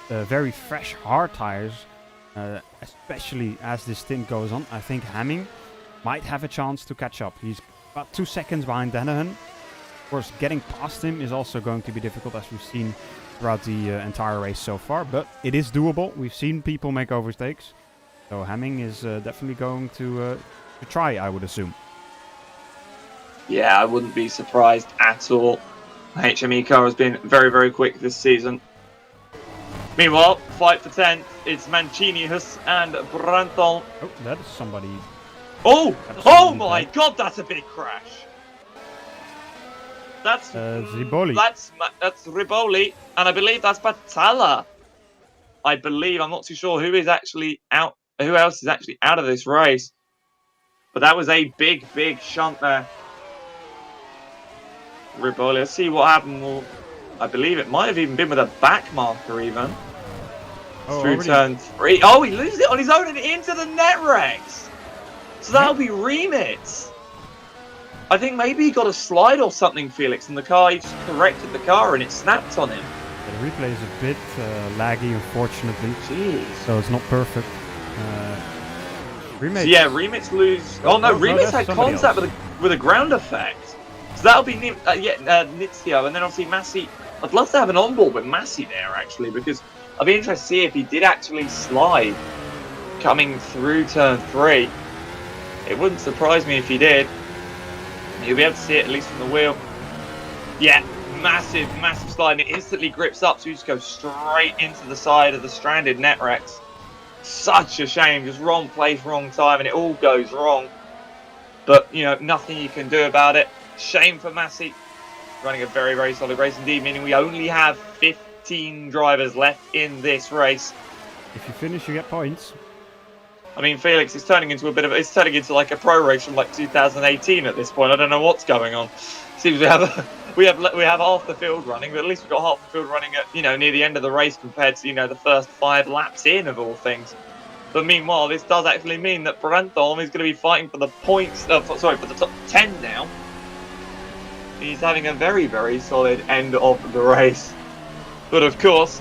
very fresh hard tyres. Especially as this stint goes on. I think Hemming might have a chance to catch up. He's about 2 seconds behind Denahan. Of course, getting past him is also going to be difficult, as we've seen throughout the entire race so far. But it is doable. We've seen people make overtakes. So Hemming is definitely going to try, I would assume. Yeah, I wouldn't be surprised at all. The HME car has been very, very quick this season. Meanwhile, fight for 10th. It's Mancinius and Branton. Oh, that is somebody. Oh! Absolutely Oh my bad. god, that's a big crash. That's Ziboli. That's Riboli, and I believe that's Batalla. I believe, I'm not too sure who is actually out, who else is actually out of this race. But that was a big, big shunt there. Riboli, let's see what happened. Well, I believe it might have even been with a back marker even. Through turn 3. Oh, he loses it on his own and into the net Rex. So that'll be remits. I think maybe he got a slide or something, Felix, and the car, he just corrected the car and it snapped on him. The replay is a bit laggy, unfortunately. Jeez. So it's not perfect. Remits. So yeah, remits lose. Oh no, remits had contact with a ground effect. So that'll be Nizio, and then obviously Massey. I'd love to have an onboard with Massey there actually, because I'd be interested to see if he did actually slide coming through turn 3. It wouldn't surprise me if he did. You'll be able to see it at least from the wheel. Yeah, massive, massive slide, and it instantly grips up, so you just go straight into the side of the stranded Netrex. Such a shame, just wrong place, wrong time, and it all goes wrong. But, you know, nothing you can do about it. Shame for Massey. Running a very, very solid race indeed, meaning we only have 15 drivers left in this race. If you finish, you get points. I mean, Felix is turning into it's turning into like a pro race from like 2018 at this point. I don't know what's going on. Seems we have half the field running, but at least we've got half the field running at, you know, near the end of the race compared to, you know, the first 5 laps in of all things. But meanwhile, this does actually mean that Branton is going to be fighting for the points, for the top 10 now. He's having a very, very solid end of the race. But of course,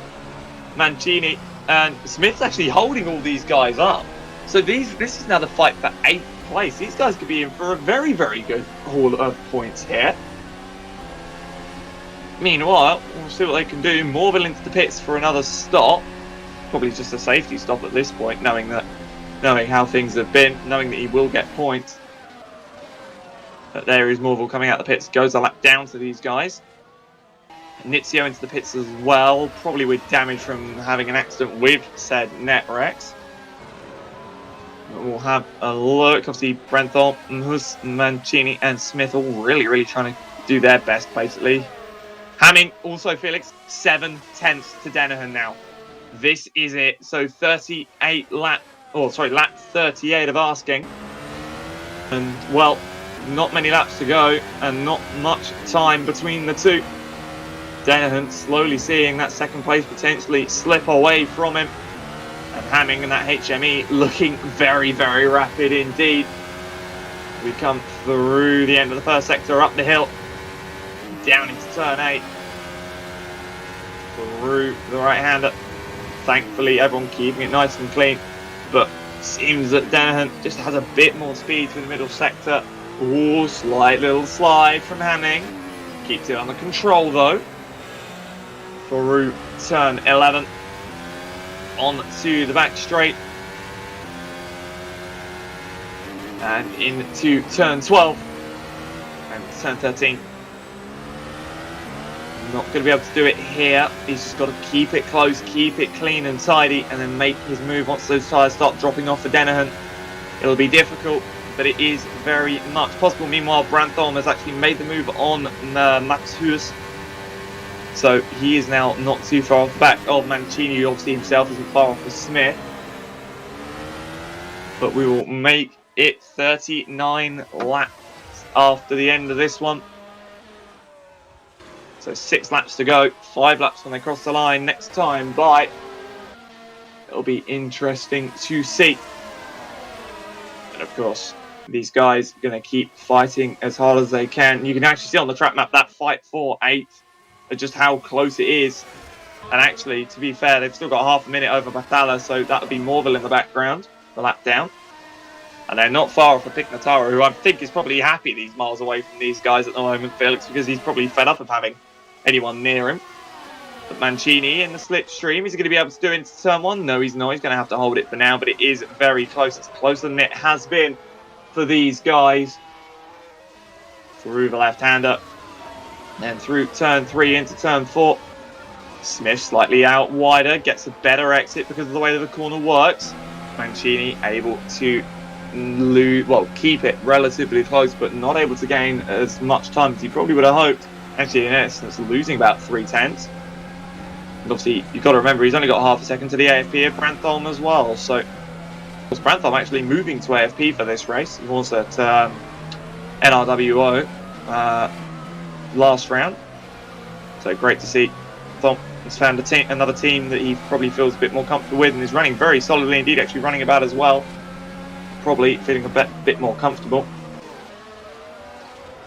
Mancini and Smith's actually holding all these guys up. So this is now the fight for 8th place. These guys could be in for a very, very good haul of points here. Meanwhile, we'll see what they can do. Morville into the pits for another stop. Probably just a safety stop at this point, knowing how things have been, knowing that he will get points. But there is Morville coming out the pits, goes a lap down to these guys. Nizio into the pits as well, probably with damage from having an accident with said Netrex. We'll have a look. Obviously, Branton, Mancini, and Smith all really trying to do their best, basically. Hamming, also Felix, 7/10 to Dennehan now. This is it. So lap 38 of asking. And, well, not many laps to go, and not much time between the two. Dennehan slowly seeing that second place potentially slip away from him. And Hamming and that HME looking very, very rapid indeed. We come through the end of the first sector, up the hill, down into turn 8, through the right-hander. Thankfully, everyone keeping it nice and clean. But seems that Dennehan just has a bit more speed through the middle sector. Ooh, slight little slide from Hamming. Keeps it under control though. Through turn 11. On to the back straight. And into turn 12. And turn 13. Not going to be able to do it here. He's just got to keep it close, keep it clean and tidy, and then make his move once those tyres start dropping off for Dennehan. It'll be difficult, but it is very much possible. Meanwhile, Branton has actually made the move on Max Hughes. So he is now not too far off the back of Mancini, who obviously himself isn't far off of Smith. But we will make it 39 laps after the end of this one. So 6 laps to go, 5 laps when they cross the line next time by. It'll be interesting to see. And of course, these guys are going to keep fighting as hard as they can. You can actually see on the track map that fight for 8th, just how close it is. And actually, to be fair, they've still got half a minute over Batalla, so that would be Morville in the background, the lap down. And they're not far off of Pignataro, who I think is probably happy these miles away from these guys at the moment, Felix, because he's probably fed up of having anyone near him. But Mancini in the slipstream, is he going to be able to do it into turn 1? No, he's not. He's going to have to hold it for now, but it is very close. It's closer than it has been for these guys. through the left-hander. Then through turn 3 into turn 4. Smith slightly out wider, gets a better exit because of the way that the corner works. Mancini able to keep it relatively close, but not able to gain as much time as he probably would have hoped. Actually, in essence, losing about 3/10. And obviously, you've got to remember he's only got half a second to the AFP of Brantholm as well. So, was Brantholm actually moving to AFP for this race? He was at NRWO last round. So great to see. Thom has found another team that he probably feels a bit more comfortable with and is running very solidly indeed, actually running about as well. Probably feeling a bit more comfortable.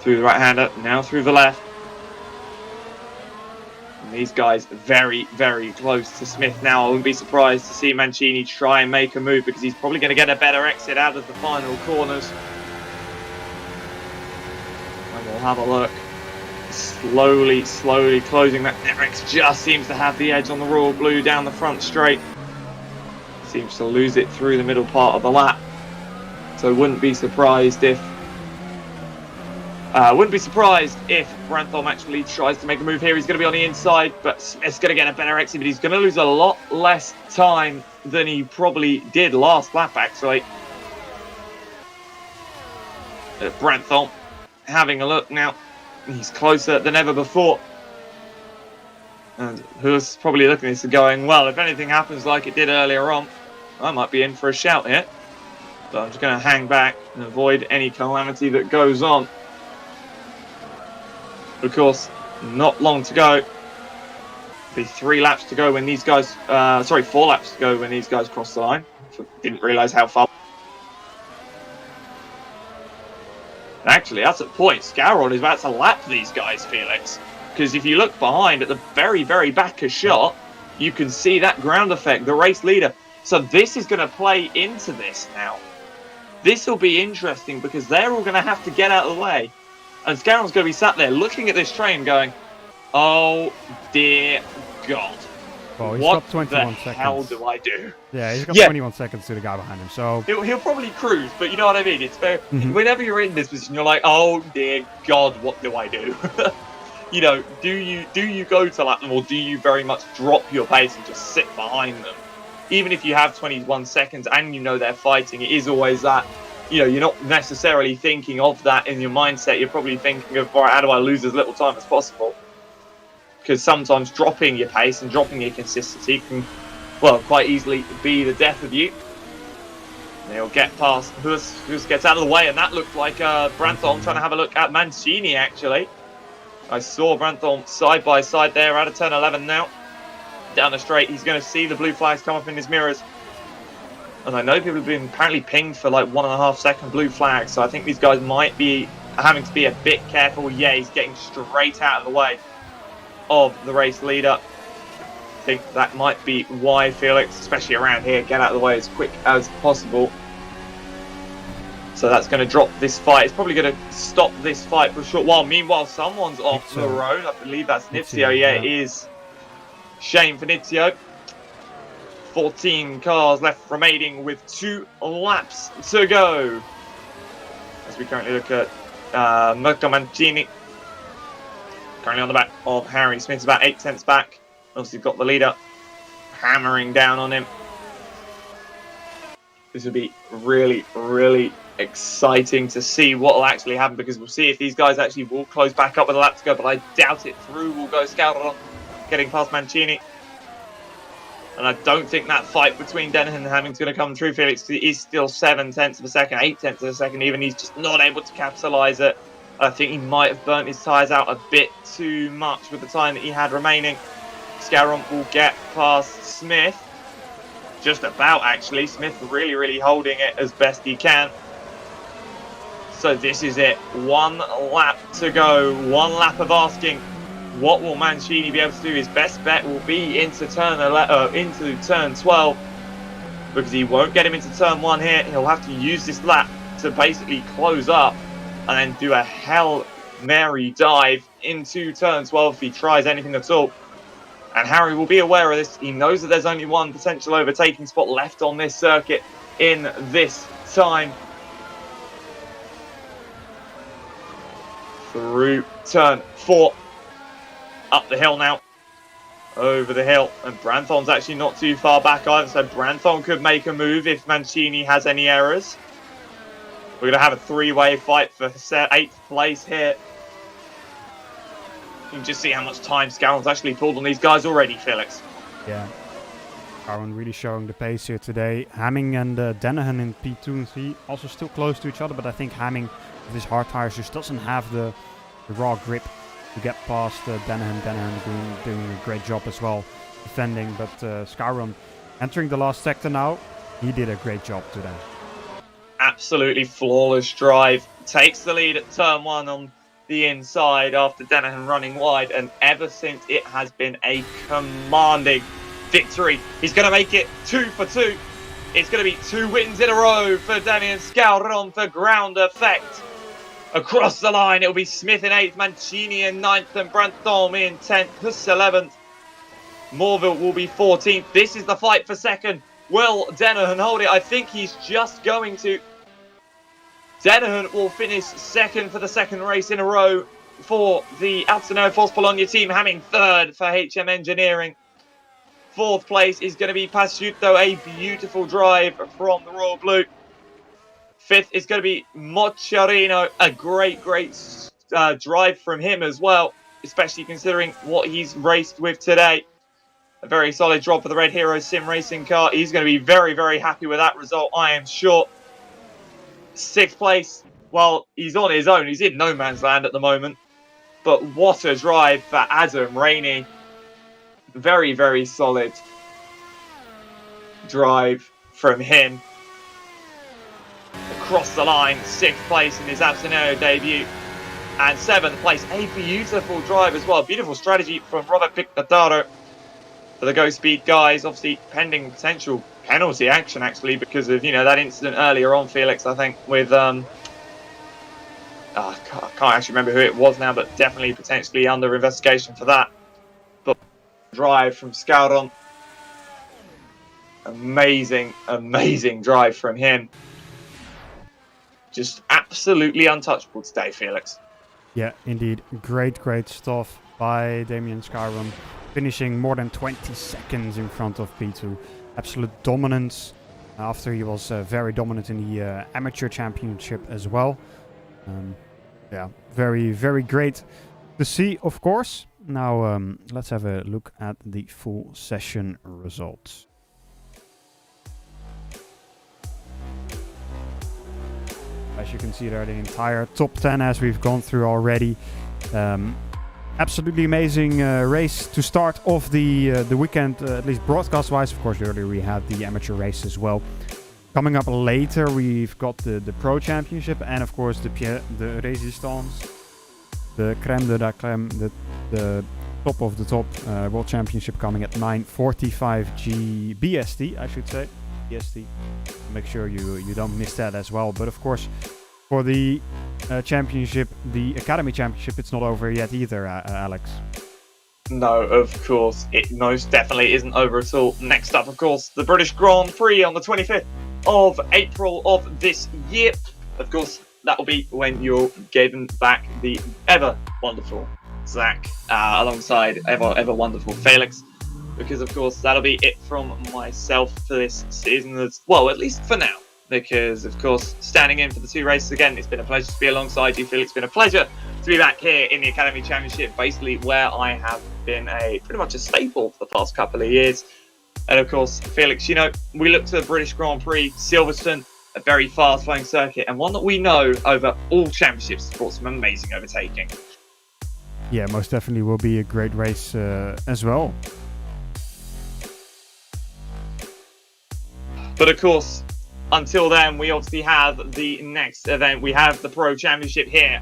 Through the right-hander, now through the left. And these guys very, very close to Smith now. I wouldn't be surprised to see Mancini try and make a move because he's probably going to get a better exit out of the final corners. And we'll have a look. Slowly closing that. Nerex just seems to have the edge on the Royal Blue down the front straight. Seems to lose it through the middle part of the lap. So wouldn't be surprised if Brantholm actually tries to make a move here. He's going to be on the inside, but Smith's going to get a better exit, but he's going to lose a lot less time than he probably did last lap, actually. Brantholm having a look now. He's closer than ever before. And who's probably looking at this and going, well, if anything happens like it did earlier on, I might be in for a shout here. So I'm just going to hang back and avoid any calamity that goes on. Of course, not long to go. Be 3 laps to go when these guys, 4 laps to go when these guys cross the line. Didn't realise how far. Actually, that's a point. Scouron is about to lap these guys, Felix. Because if you look behind at the very, very back of shot, you can see that ground effect, the race leader. So this is going to play into this now. This will be interesting because they're all going to have to get out of the way. And Scouron's going to be sat there looking at this train going, oh dear God. Well, he's what got 21 the seconds. hell do I do? Yeah, he's got 21 seconds to the guy behind him, so... He'll probably cruise, but you know what I mean? It's very... Whenever you're in this position, you're like, oh dear God, what do I do? You know, do you go to lap them, or do you very much drop your pace and just sit behind them? Even if you have 21 seconds and you know they're fighting, it is always that, you know, you're not necessarily thinking of that in your mindset. You're probably thinking of, all right, how do I lose as little time as possible? Because sometimes dropping your pace and dropping your consistency can, well, quite easily be the death of you. And they'll get past Hus gets out of the way, and that looked like Brantholm trying to have a look at Mancini, actually. I saw Brantholm side by side there out of turn 11 now. Down the straight, he's going to see the blue flags come up in his mirrors. And I know people have been apparently pinged for like 1.5 second blue flags, so I think these guys might be having to be a bit careful. Yeah, he's getting straight out of the way of the race leader. I think that might be why Felix, especially around here, get out of the way as quick as possible. So that's going to drop this fight. It's probably going to stop this fight for a short while. Meanwhile, someone's off the road. I believe that's Nizio. Yeah, it is. Shame for Nizio. 14 cars left remaining with 2 laps to go. As we currently look at Mirko Mancini. Currently on the back of Harry Smith, about 8 tenths back. Obviously got the leader hammering down on him. This would be really, really exciting to see what will actually happen, because we'll see if these guys actually will close back up with a lap to go, but I doubt it. Through will go Scouron, getting past Mancini. And I don't think that fight between Denham and Hamilton's going to come through, Felix, because it is still 7 tenths of a second, 8 tenths of a second even. He's just not able to capitalise it. I think he might have burnt his tyres out a bit too much with the time that he had remaining. Scouron will get past Smith. Just about, actually. Smith really, really holding it as best he can. So this is it. 1 lap to go. 1 lap of asking. What will Mancini be able to do? His best bet will be into turn 12, because he won't get him into turn 1 here. He'll have to use this lap to basically close up and then do a Hail Mary dive into turn 12 if he tries anything at all. And Harry will be aware of this. He knows that there's only 1 potential overtaking spot left on this circuit in this time. through turn 4. Up the hill now. Over the hill. And Branthon's actually not too far back either. So Branthon could make a move if Mancini has any errors. We're going to have a 3-way fight for 8th place here. You can just see how much time Scarron's actually pulled on these guys already, Felix. Yeah. Scarron really showing the pace here today. Hamming and Danahan in P2 and 3 also still close to each other, but I think Hamming with his hard tires just doesn't have the raw grip to get past Danahan. Danahan doing a great job as well defending, but Scarron entering the last sector now. He did a great job today. Absolutely flawless drive. Takes the lead at turn 1 on the inside after Danahan running wide, and ever since it has been a commanding victory. He's going to make it 2 for 2. It's going to be 2 wins in a row for Damian Scarron for ground effect. Across the line, it'll be Smith in 8th, Mancini in 9th, and Branthon in 10th, Huss 11th. Morville will be 14th. This is the fight for second. Will Danahan hold it? I think he's just going to. Danahan will finish second for the second race in a row for the Altenau Force Bologna team, having 3rd for HM Engineering. 4th place is going to be Pasciuto, a beautiful drive from the Royal Blue. 5th is going to be Mocciarino, a great drive from him as well, especially considering what he's raced with today. A very solid job for the Red Hero Sim Racing car. He's going to be very, very happy with that result, I am sure. 6th place, well, he's on his own. He's in no man's land at the moment. But what a drive for Adam Rainey. Very, very solid drive from him. Across the line, 6th place in his Absonero debut. And 7th place, a beautiful drive as well. Beautiful strategy from Robert Pictataro for the Go Speed guys. Obviously, pending potential penalty action, actually, because of, that incident earlier on, Felix, I think, with... I can't actually remember who it was now, but definitely potentially under investigation for that. But drive from Scarron. Amazing, amazing drive from him. Just absolutely untouchable today, Felix. Yeah, indeed. Great stuff by Damian Scarron. Finishing more than 20 seconds in front of P2. Absolute dominance after he was very dominant in the Amateur Championship as well. Yeah, very, very great to see, of course. Now, let's have a look at the full session results. As you can see there, the entire top 10 as we've gone through already. Absolutely amazing race to start off the weekend, at least broadcast-wise. Of course, earlier we had the amateur race as well. Coming up later, we've got the Pro Championship and, of course, the Resistance, the crème de la crème, the top of the top World Championship coming at 9:45 BST, I should say. BST. Make sure you don't miss that as well. But, of course, for the championship, the Academy Championship, it's not over yet either, Alex. No, of course, it most definitely isn't over at all. Next up, of course, the British Grand Prix on the 25th of April of this year. Of course, that will be when you're given back the ever wonderful Zach alongside ever wonderful Felix. Because, of course, that'll be it from myself for this season, well, at least for now. Because, of course, standing in for the 2 races again, it's been a pleasure to be alongside you, Felix. It's been a pleasure to be back here in the Academy Championship, basically where I have been pretty much a staple for the past couple of years. And, of course, Felix, we look to the British Grand Prix, Silverstone, a very fast-flowing circuit, and one that we know over all championships has brought some amazing overtaking. Yeah, most definitely will be a great race as well. But, of course, until then, we obviously have the next event. We have the Pro Championship here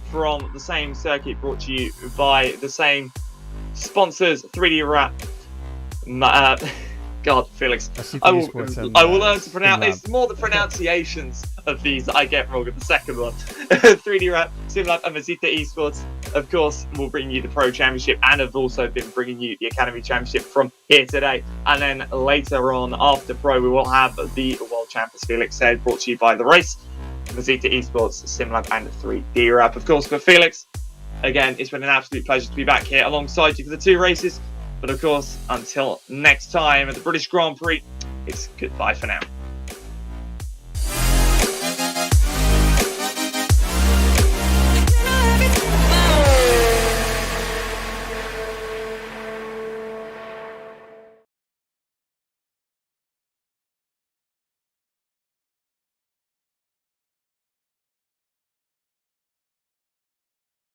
from the same circuit, brought to you by the same sponsors, 3D Wrap. God, Felix. I will learn to pronounce. It's more the pronunciations of these that I get wrong at the second one. 3D Wrap, SimLab, and Mazita eSports, of course, will bring you the Pro Championship and have also been bringing you the Academy Championship from here today. And then later on, after Pro, we will have the World Champ, as Felix said, brought to you by The Race, Mazita eSports, SimLab, and 3D Wrap, of course. But Felix, again, it's been an absolute pleasure to be back here alongside you for the 2 races. But of course, until next time at the British Grand Prix, it's goodbye for now.